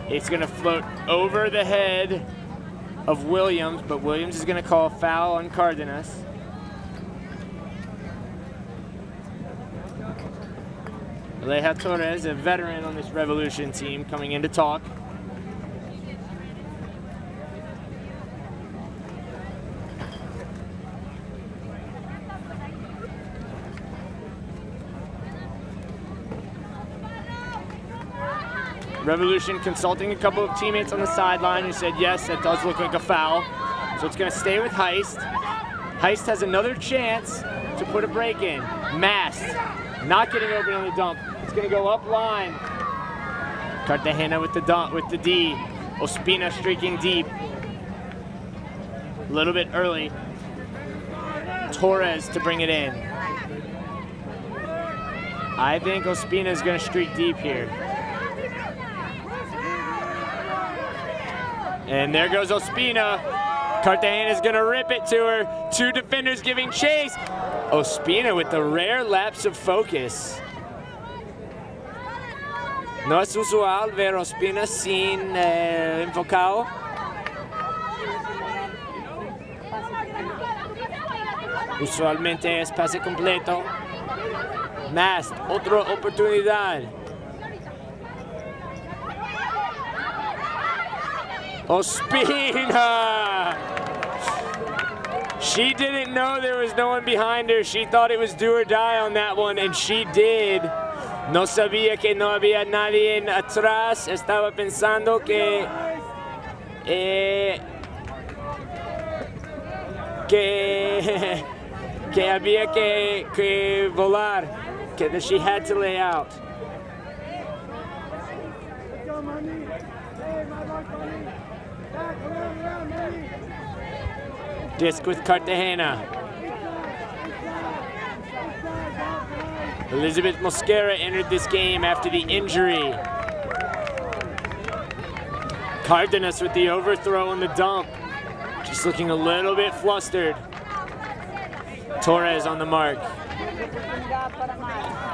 It's gonna float over the head of Williams, but Williams is gonna call a foul on Cardenas. Aleja Torres, a veteran on this Revolution team, coming in to talk. Revolution consulting a couple of teammates on the sideline who said, yes, that does look like a foul. So it's gonna stay with Heist. Heist has another chance to put a break in. Mast, not getting open on the dump. It's gonna go up line. Cartagena with the dump, with the D. Ospina streaking deep. A little bit early. Torres to bring it in. I think Ospina is gonna streak deep here. And there goes Ospina. Cartagena's gonna rip it to her. Two defenders giving chase. Ospina with the rare lapse of focus. No es usual ver Ospina sin enfocado. Usualmente es pase completo. Mast, otra oportunidad. Ospina! She didn't know there was no one behind her. She thought it was do or die on that one, and she did. No sabía que no había nadie atrás. Estaba pensando que que había que volar, that she had to lay out. Disc with Cartagena. Elizabeth Mosquera entered this game after the injury. Cardenas with the overthrow and the dump. Just looking a little bit flustered. Torres on the mark.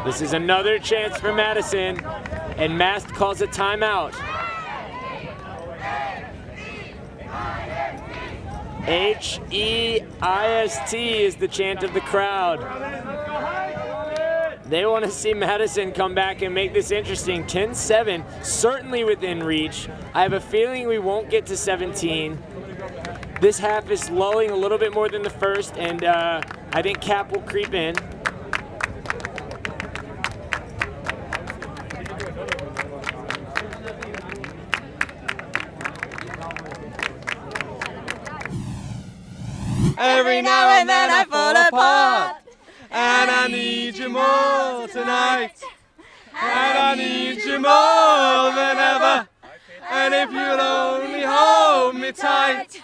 This is another chance for Madison, and Mast calls a timeout. H-E-I-S-T is the chant of the crowd. They want to see Madison come back and make this interesting. 10-7, certainly within reach. I have a feeling we won't get to 17. This half is lulling a little bit more than the first, and I think Cap will creep in.
Every now and then I fall apart, and I need you more tonight, and I need you more than ever, and if you'll only hold me tight,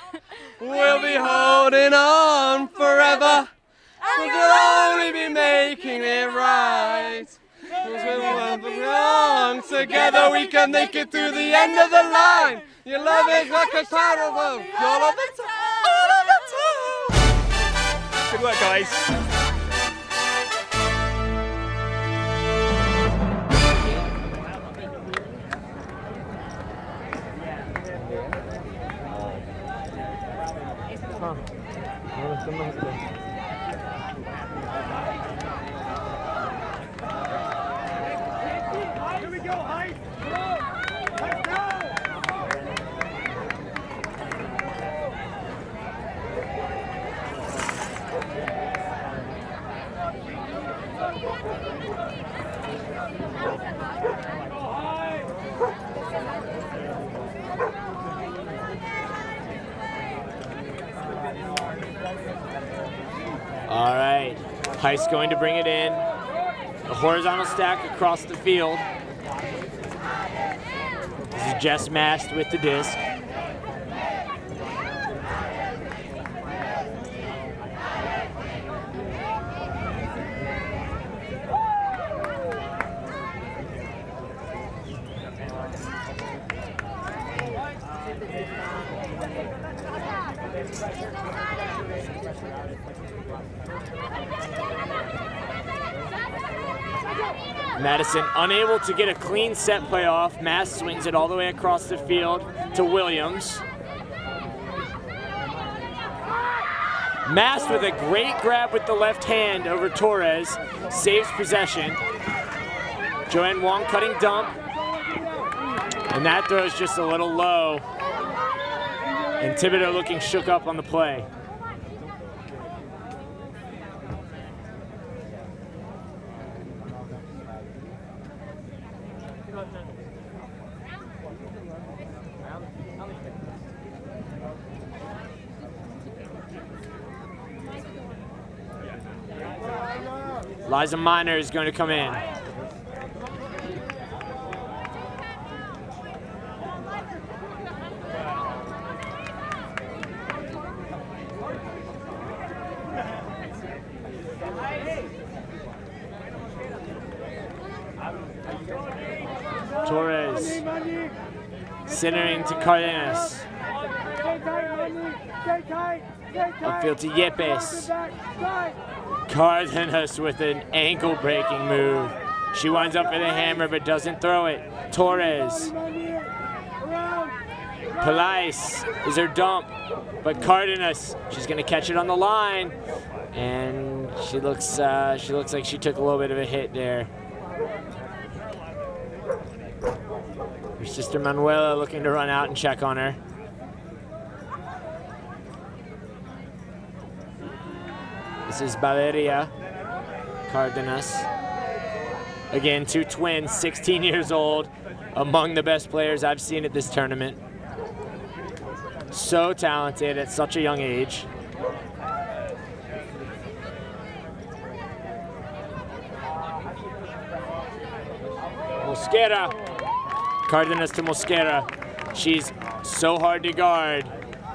we'll be holding on forever, and we'll only be making it right, 'cause when we're belong together we can make it through the end of the line. Your love is like a tidal wave, all of the time.
Good work, guys.
Here we go, Heist! Let's go!
All right, Heist going to bring it in. A horizontal stack across the field. This is Jess Mast with the disc. Madison unable to get a clean set play off. Mass swings it all the way across the field to Williams. Mass with a great grab with the left hand over Torres, saves possession. Joanne Wong cutting dump, and that throw is just a little low. And Thibodeau looking shook up on the play. Liza Miner is going to come in. Torres centering to Cardenas. Upfield to Yepes. Cardenas with an ankle-breaking move. She winds up for the hammer but doesn't throw it. Torres. Pelais is her dump, but Cardenas, she's going to catch it on the line, and she looks like she took a little bit of a hit there. Her sister Manuela looking to run out and check on her. This is Valeria Cardenas. Again, two twins, 16 years old, among the best players I've seen at this tournament. So talented at such a young age. Mosquera. Cardenas to Mosquera. She's so hard to guard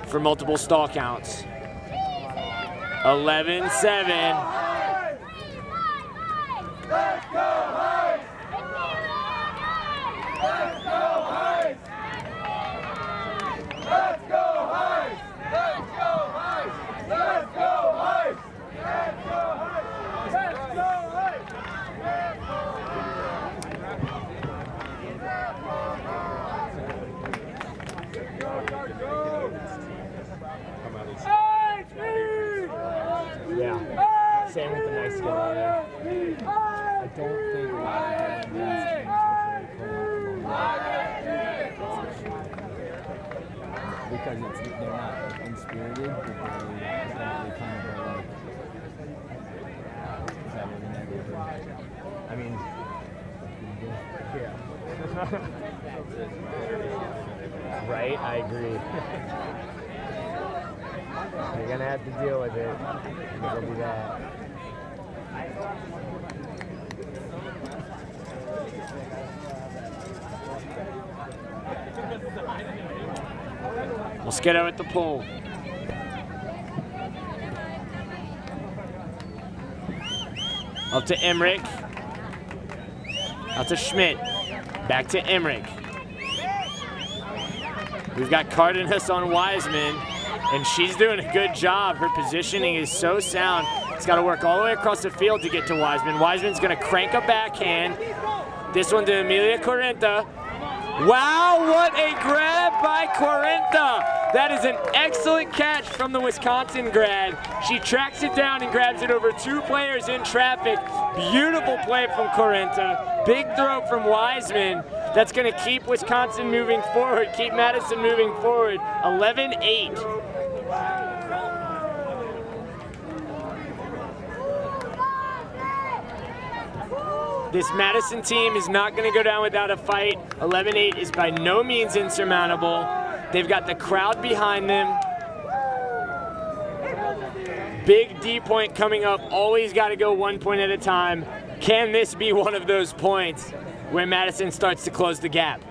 for multiple stall counts. 11-7.
Let's go, Heist! Let's go, Heist! Let's go, Heist! Let's go, Heist! Let's go, Heist! Let's go, Heist! Let's go, Heist!
Yeah, same with the nice skill on there.
I don't think because they're not inspirited, but they kind of are like, is that what the negative? I mean, yeah.
Right, I agree. You're gonna have to deal with it. It'll be that. Mosquera at the pole. Up to Emmerich. Out to Schmidt. Back to Emmerich. We've got Cardenas on Wiseman, and she's doing a good job. Her positioning is so sound. It's got to work all the way across the field to get to Wiseman. Wiseman's going to crank a backhand. This one to Emilia Correnta. Wow, what a grab by Correnta. That is an excellent catch from the Wisconsin grad. She tracks it down and grabs it over two players in traffic. Beautiful play from Correnta. Big throw from Wiseman. That's going to keep Wisconsin moving forward, keep Madison moving forward. 11-8. This Madison team is not going to go down without a fight. 11-8 is by no means insurmountable. They've got the crowd behind them. Big D point coming up. Always got to go 1 point at a time. Can this be one of those points where Madison starts to close the gap?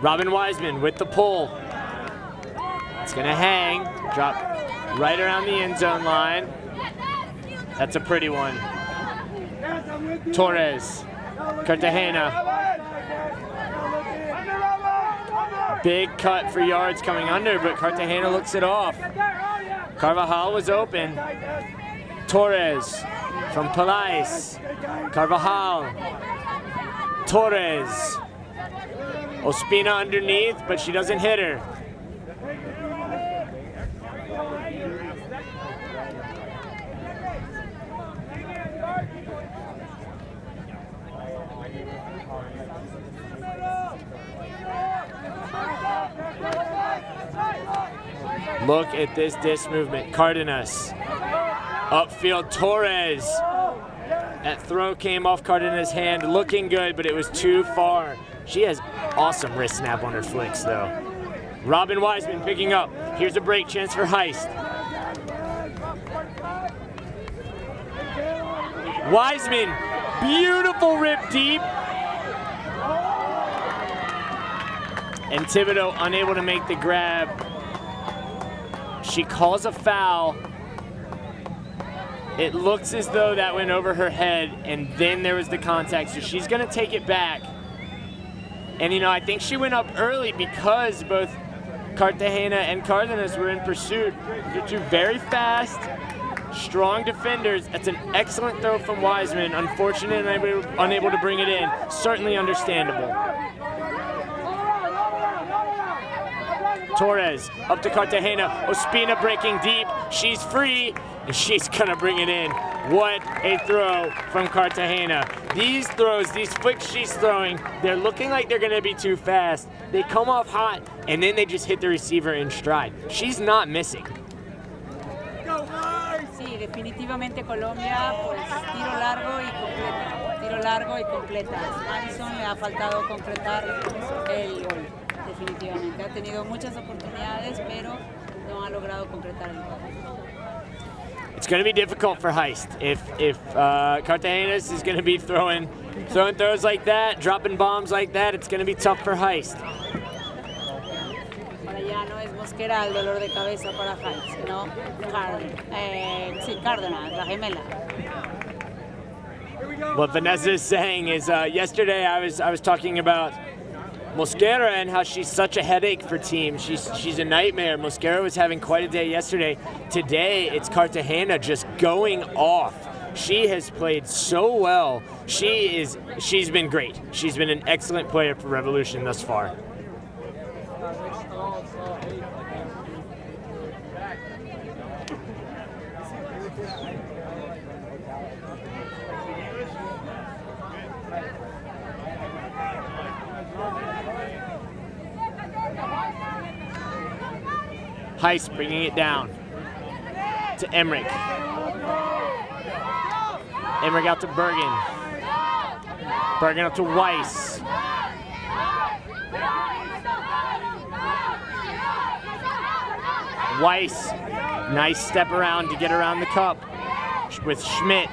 Robin Wiseman with the pull. It's gonna hang, drop right around the end zone line. That's a pretty one. Torres, Cartagena. Big cut for yards coming under, but Cartagena looks it off. Carvajal was open. Torres from Palais. Carvajal. Torres. Ospina underneath, but she doesn't hit her. Look at this disc movement. Cardenas. Upfield, Torres. That throw came off Cardenas' hand, looking good, but it was too far. She has awesome wrist snap on her flicks, though. Robin Wiseman picking up. Here's a break chance for Heist. Wiseman, beautiful rip deep. And Thibodeau unable to make the grab. She calls a foul. It looks as though that went over her head, and then there was the contact, so she's gonna take it back. And you know, I think she went up early because both Cartagena and Cardenas were in pursuit. They're two very fast, strong defenders. That's an excellent throw from Wiseman. Unfortunate and unable to bring it in. Certainly understandable. Torres up to Cartagena. Ospina breaking deep. She's free, and she's gonna bring it in. What a throw from Cartagena. These throws, these flicks she's throwing, they're looking like they're gonna be too fast. They come off hot, and then they just hit the receiver in stride. She's not missing.
Sí, definitivamente Colombia, pues tiro largo y completa. Tiro largo y completa. Madison le ha faltado concretar el gol. Definitivamente. Ha tenido muchas oportunidades, pero no ha logrado concretar el gol.
It's going to be difficult for Heist. If Cartagena's is going to be throwing throws like that, dropping bombs like that, it's going to be tough for Heist.
Para allá no es Mosquera el dolor de cabeza para Heist, no Cárdenas, la gemela.
What Vanessa is saying is yesterday I was talking about Mosquera and how she's such a headache for teams. She's a nightmare. Mosquera was having quite a day yesterday. Today, it's Cartagena just going off. She has played so well. She's been great. She's been an excellent player for Revolution thus far. Heist bringing it down to Emmerich. Emmerich out to Bergen. Bergen out to Weiss. Weiss, nice step around to get around the cup with Schmidt.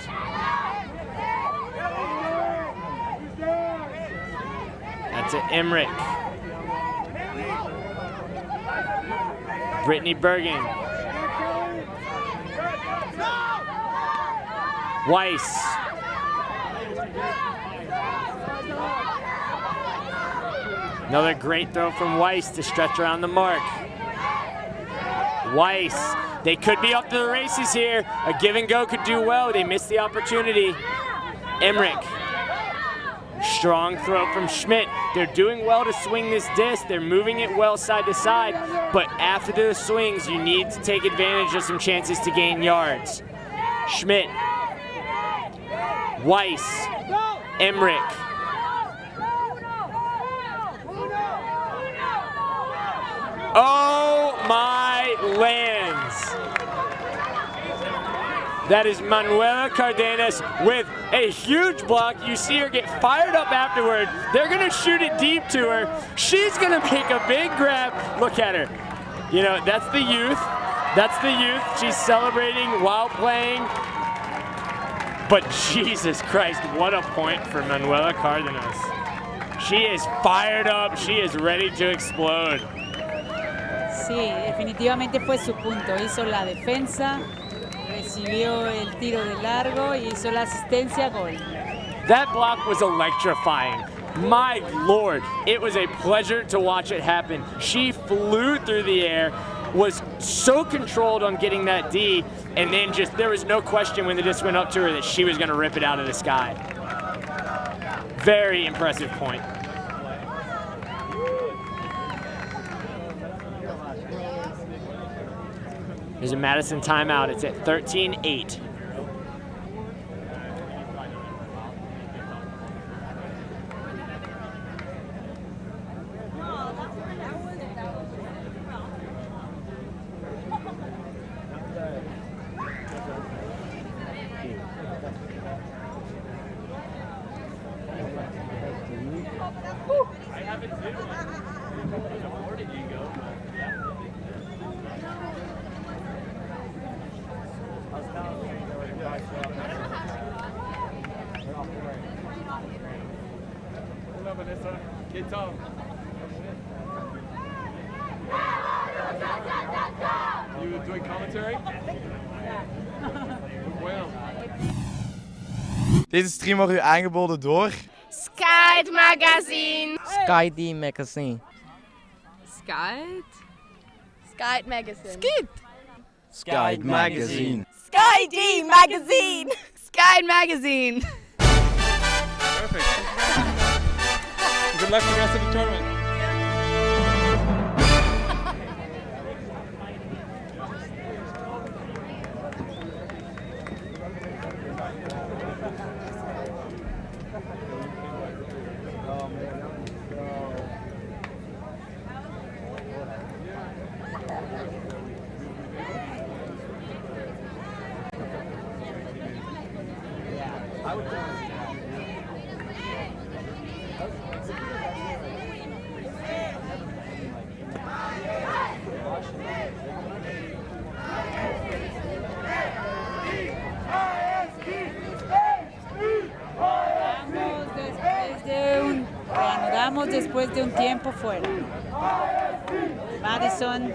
That's to Emmerich. Brittany Bergen. Weiss. Another great throw from Weiss to stretch around the mark. Weiss. They could be up to the races here. A give and go could do well. They missed the opportunity. Emmerich. Strong throw from Schmidt. They're doing well to swing this disc. They're moving it well side to side, but after the swings, you need to take advantage of some chances to gain yards. Schmidt. Weiss. Emmerich. Oh my lands. That is Manuela Cardenas with a huge block. You see her get fired up afterward. They're gonna shoot it deep to her. She's gonna make a big grab. Look at her. You know, that's the youth. That's the youth. She's celebrating while playing. But Jesus Christ, what a point for Manuela Cardenas. She is fired up. She is ready to explode.
Sí, definitivamente fue su punto. Hizo la defensa, recibió el tiro de largo y hizo la asistencia, gol.
That block was electrifying. My Lord, it was a pleasure to watch it happen. She flew through the air, was so controlled on getting that D, and then just, there was no question when the disc went up to her that she was gonna rip it out of the sky. Very impressive point. There's a Madison timeout. It's at 13-8.
You doing commentary? Well. Deze stream wordt u aangeboden door
Skyd Magazine.
Skyd Magazine.
Skyd? Skyd Magazine.
Skyd Magazine.
Skyd Magazine. Skyd Magazine.
Perfect. Good luck for the rest of the tournament.
Reanudamos después de un tiempo fuera. Madison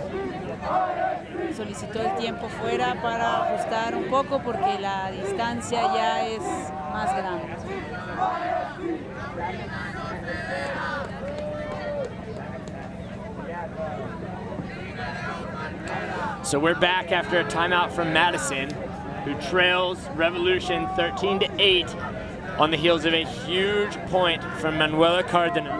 solicitó el tiempo fuera para ajustar un poco porque la distancia ya es más grande.
So we're back after a timeout from Madison, who trails Revolution 13-8 on the heels of a huge point from Manuela Cardenas.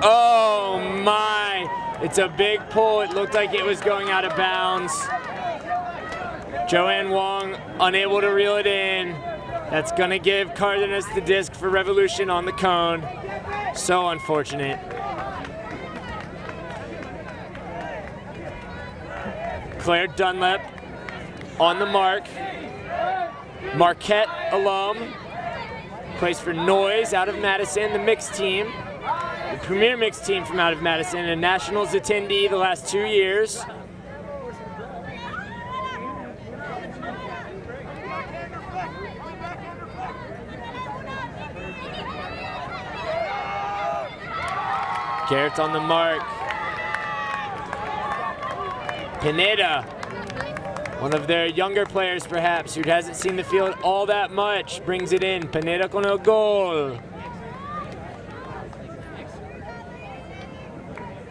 Oh my, it's a big pull. It looked like it was going out of bounds. Joanne Wong unable to reel it in. That's gonna give Cardenas the disc for Revolution on the cone. So unfortunate. Claire Dunlap on the mark. Marquette alum. Plays for Noise out of Madison, the mixed team. The premier mixed team from out of Madison, a Nationals attendee the last 2 years. Garrett's on the mark. Pineda, one of their younger players perhaps, who hasn't seen the field all that much, brings it in. Pineda con el gol.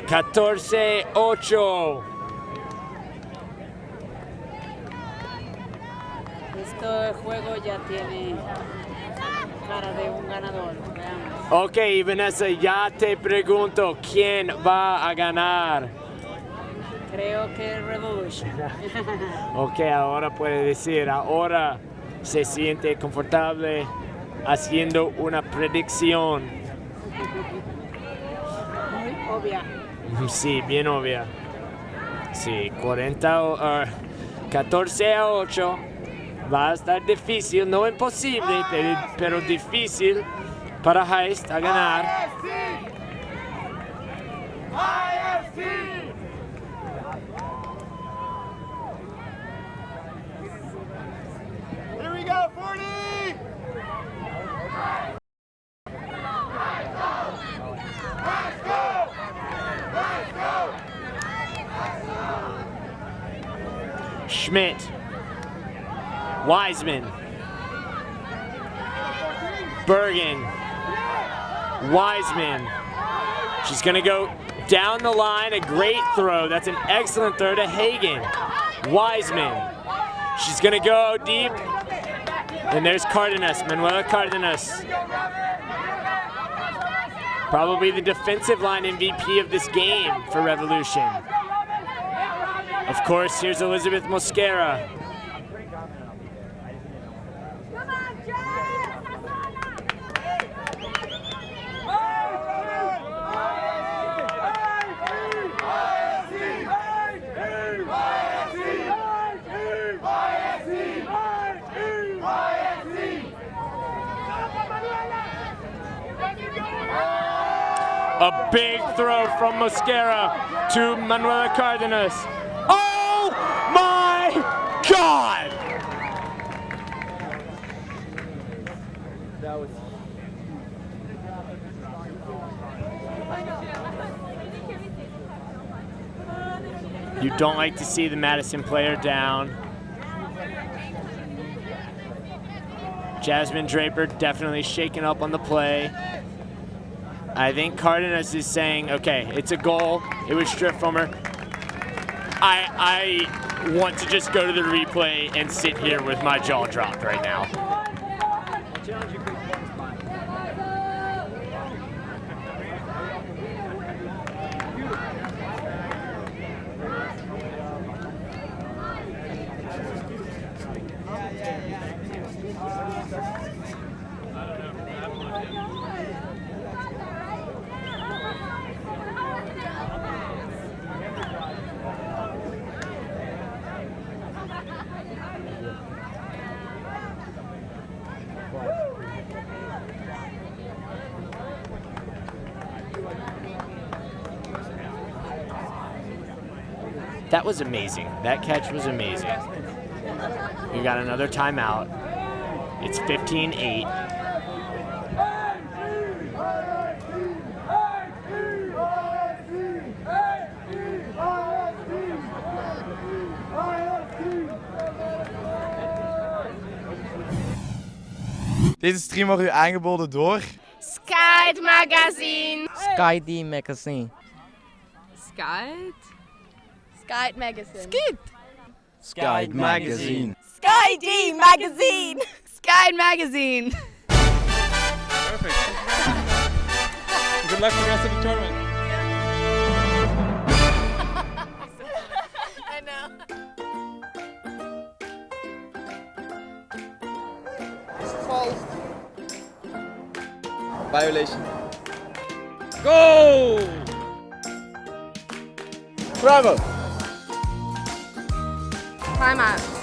14-8.
Este juego ya tiene cara de un ganador. Veamos.
Ok, Vanessa, ya te pregunto, ¿quién va a ganar?
Creo que Revolution.
Ok, ahora puede decir, ahora se siente confortable haciendo una predicción.
Muy obvia.
Sí, bien obvia. Sí, 14-8. Va a estar difícil, no imposible, pero difícil para Heist a ganar.
Here we go, 4
Schmidt. Wiseman. Bergen. Wiseman. She's gonna go down the line, a great throw. That's an excellent throw to Hagen. Wiseman. She's gonna go deep. And there's Cardenas, Manuela Cardenas. Probably the defensive line MVP of this game for Revolution. Of course, here's Elizabeth Mosquera. A big throw from Mosquera to Manuela Cardenas. Oh my God!
That was.
You don't like to see the Madison player down. Jasmine Draper definitely shaken up on the play. I think Cardenas is saying, okay, it's a goal. It was stripped from her. I want to just go to the replay and sit here with my jaw dropped right now. That was amazing. That catch was amazing. We got another timeout. It's 15-8.
Deze stream wordt u aangeboden door
Skite Magazine.
Skite Magazine.
Skite? Skite Magazine.
Skite Magazine.
Skite Magazine. Skite Magazine.
Perfect. Good luck for the rest of the tournament.
I know.
violation.
Go!
Bravo!
Time out.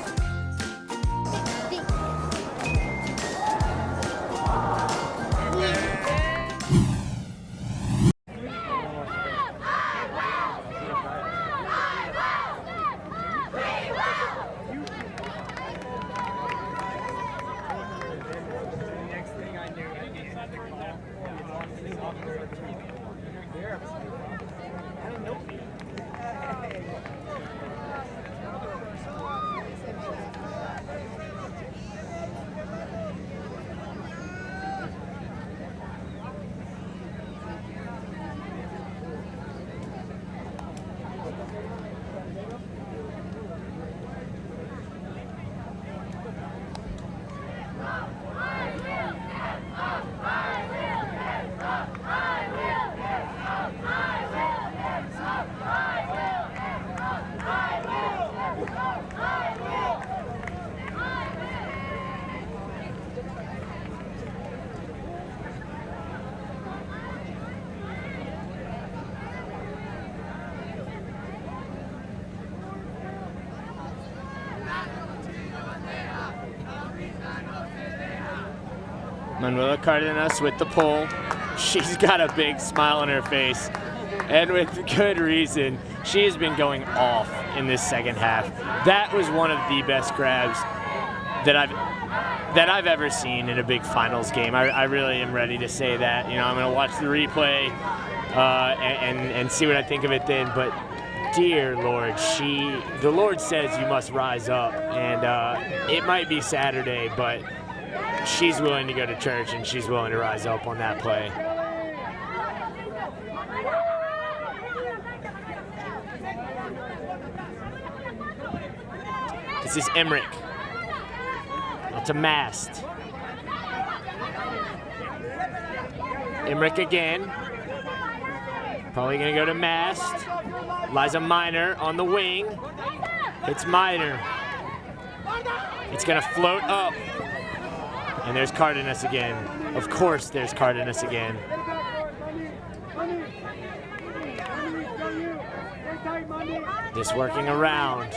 Manuela Cardenas with the pull. She's got a big smile on her face, and with good reason. She has been going off in this second half. That was one of the best grabs that I've ever seen in a big finals game. I really am ready to say that. You know, I'm going to watch the replay and see what I think of it then. But dear Lord, the Lord says you must rise up, and it might be Saturday, but she's willing to go to church and she's willing to rise up on that play. This is Emmerich. Up to Mast. Emmerich again. Probably gonna go to Mast. Liza Minor on the wing. It's Minor. It's gonna float up. And there's Cardenas again. Of course there's Cardenas again. Just working around.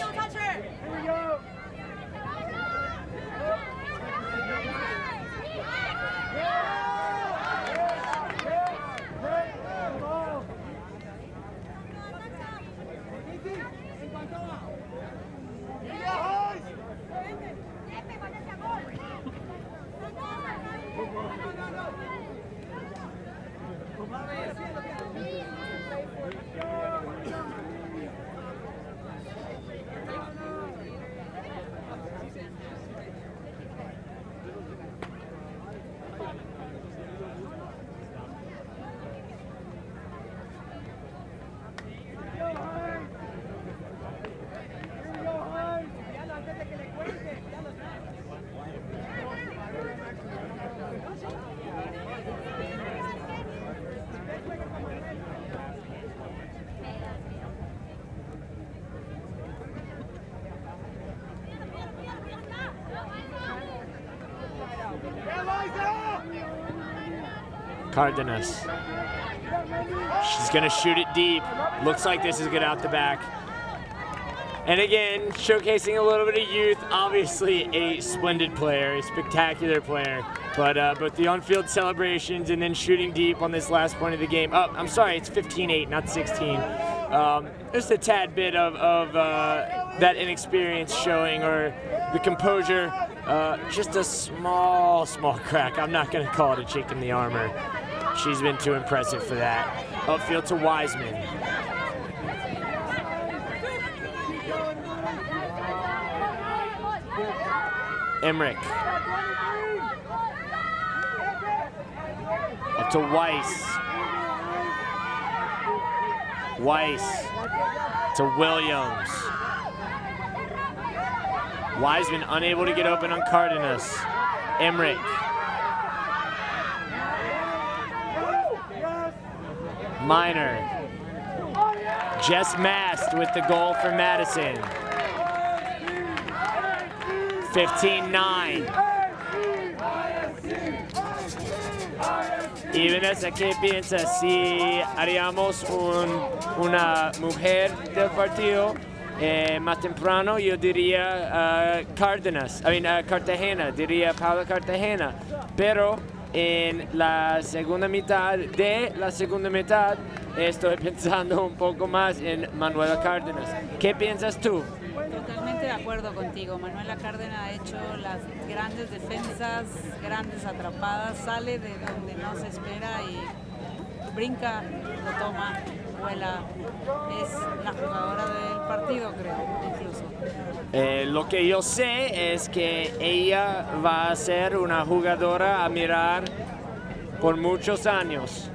Cardenas. She's gonna shoot it deep. Looks like this is good out the back. And again, showcasing a little bit of youth. Obviously a splendid player, a spectacular player. But the on-field celebrations and then shooting deep on this last point of the game. Oh, I'm sorry, it's 15-8, not 16. Just a tad bit of that inexperience showing, or the composure. Just a small crack. I'm not gonna call it a chink in the armor. She's been too impressive for that. Upfield to Wiseman. Emmerich. Up to Weiss. Weiss to Williams. Wiseman unable to get open on Cardenas. Emmerich. Minor. Jess Mast with the goal for Madison. 15-9. Y Vanessa, ¿qué piensas? Si haríamos una mujer del partido más temprano, yo diría Cartagena, diría Paula Cartagena. Pero en la segunda mitad estoy pensando un poco más en Manuela Cárdenas. ¿Qué piensas tú?
Totalmente de acuerdo contigo. Manuela Cárdenas ha hecho las grandes defensas, grandes atrapadas, sale de donde no se espera y brinca, lo toma, vuela. Es la jugadora del partido, creo, incluso.
Lo que yo sé es que ella va a ser una jugadora a mirar por muchos años.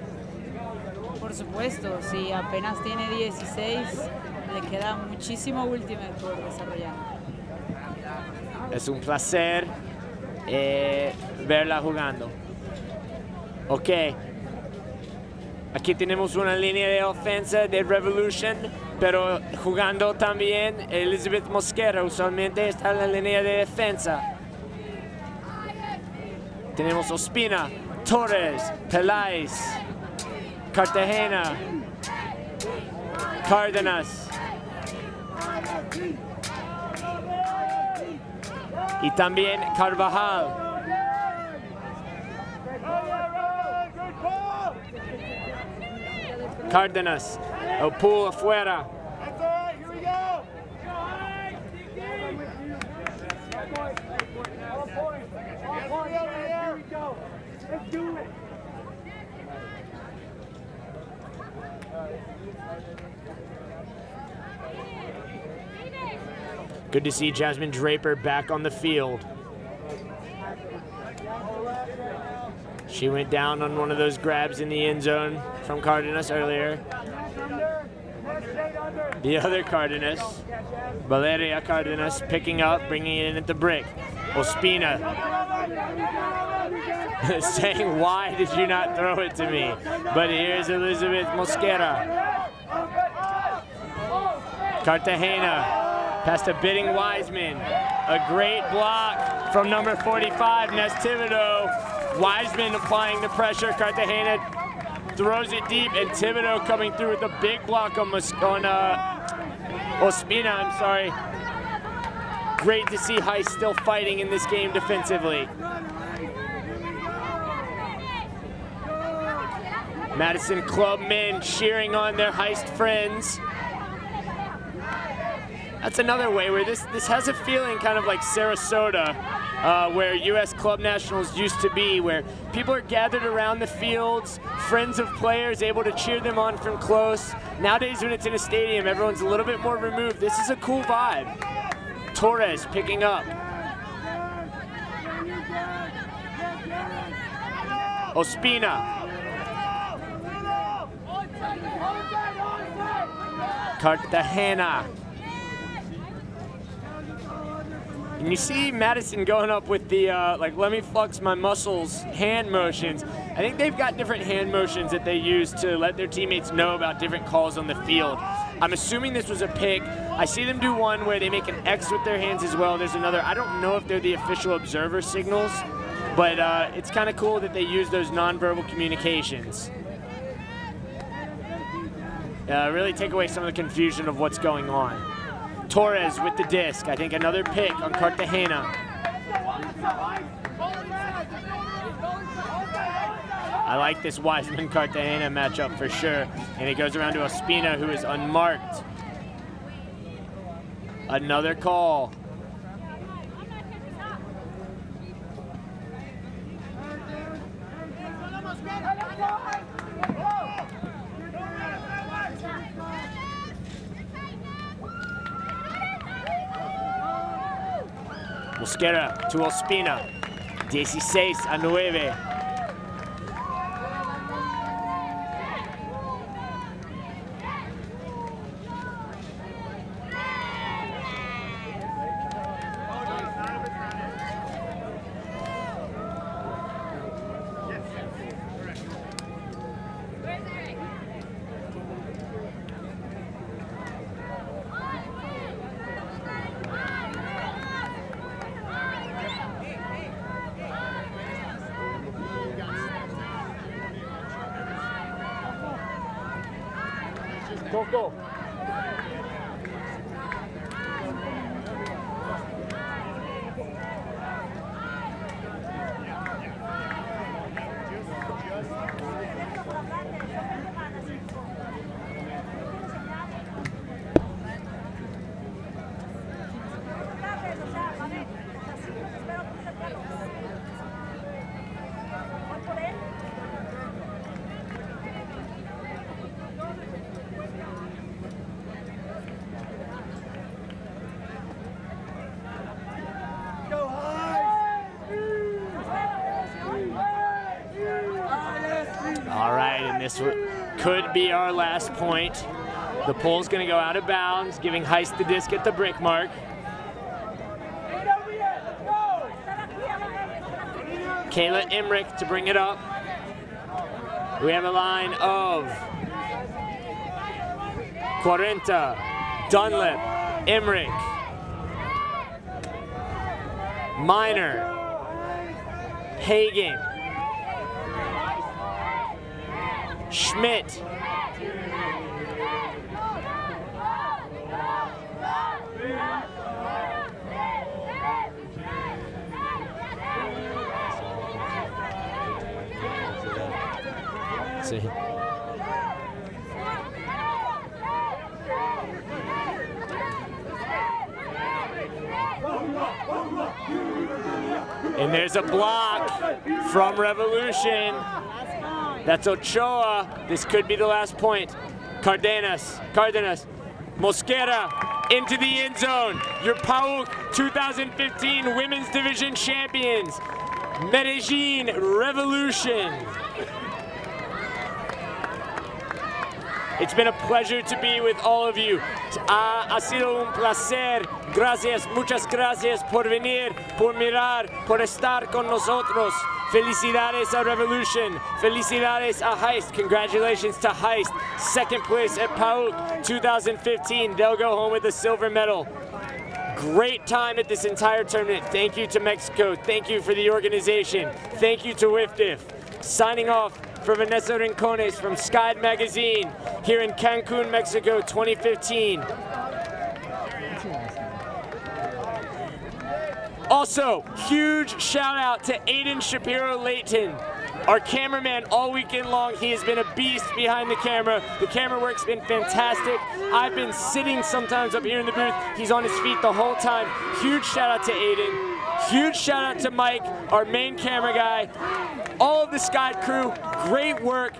Por supuesto, si apenas tiene 16, le queda muchísimo Ultimate por desarrollar.
Es un placer verla jugando. Ok. Aquí tenemos una línea de ofensa de Revolution, pero jugando también Elizabeth Mosquera. Usualmente está en la línea de defensa. Tenemos Ospina, Torres, Peláez, Cartagena, Cárdenas. Y también Carvajal. Cárdenas, el pool afuera. Good to see Jasmine Draper back on the field. She went down on one of those grabs in the end zone from Cardenas earlier. The other Cardenas, Valeria Cardenas, picking up, bringing it in at the brick. Ospina saying, why did you not throw it to me? But here's Elizabeth Mosquera. Cartagena past a bidding Wiseman. A great block from number 45, Ness Thibodeau. Wiseman applying the pressure. Cartagena throws it deep, and Thibodeau coming through with a big block on Ospina, I'm sorry. Great to see Heist still fighting in this game defensively. Madison club men cheering on their Heist friends. That's another way where this has a feeling kind of like Sarasota, where U.S. Club Nationals used to be, where people are gathered around the fields, friends of players able to cheer them on from close. Nowadays when it's in a stadium, everyone's a little bit more removed. This is a cool vibe. Torres picking up. Ospina. Cartagena. And you see Madison going up with the, like, let me flex my muscles hand motions. I think they've got different hand motions that they use to let their teammates know about different calls on the field. I'm assuming this was a pick. I see them do one where they make an X with their hands as well. There's another, I don't know if they're the official observer signals, but it's kind of cool that they use those nonverbal communications. Really take away some of the confusion of what's going on. Torres with the disc. I think another pick on Cartagena. I like this Wiseman-Cartagena matchup for sure. And it goes around to Ospina, who is unmarked. Another call. Mosquera to Ospina, 16-9. Go. This could be our last point. The pole's going to go out of bounds, giving Heist the disc at the brick mark. Kayla Emmerich to bring it up. We have a line of 40, Dunlap, Emmerich, Minor, Hagen, Schmidt, see. And there's a block from Revolution. That's Ochoa. This could be the last point. Cardenas, Mosquera, into the end zone. Your PAUC 2015 Women's Division Champions, Medellin Revolution. It's been a pleasure to be with all of you. Ha sido un placer. Gracias, muchas gracias por venir, por mirar, por estar con nosotros. Felicidades a Revolution. Felicidades a Heist. Congratulations to Heist. Second place at PAUC 2015. They'll go home with a silver medal. Great time at this entire tournament. Thank you to Mexico. Thank you for the organization. Thank you to WIFDIF. Signing off for Vanessa Rincones from Sky Magazine here in Cancun, Mexico 2015. Also, huge shout out to Aiden Shapiro-Layton, our cameraman all weekend long. He has been a beast behind the camera. The camera work's been fantastic. I've been sitting sometimes up here in the booth. He's on his feet the whole time. Huge shout out to Aiden. Huge shout out to Mike, our main camera guy. All of the Sky crew, great work.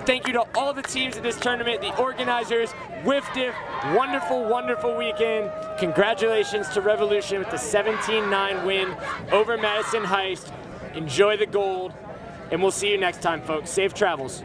Thank you to all the teams at this tournament, the organizers, WIFDIF, wonderful, wonderful weekend. Congratulations to Revolution with the 17-9 win over Madison Heist. Enjoy the gold, and we'll see you next time, folks. Safe travels.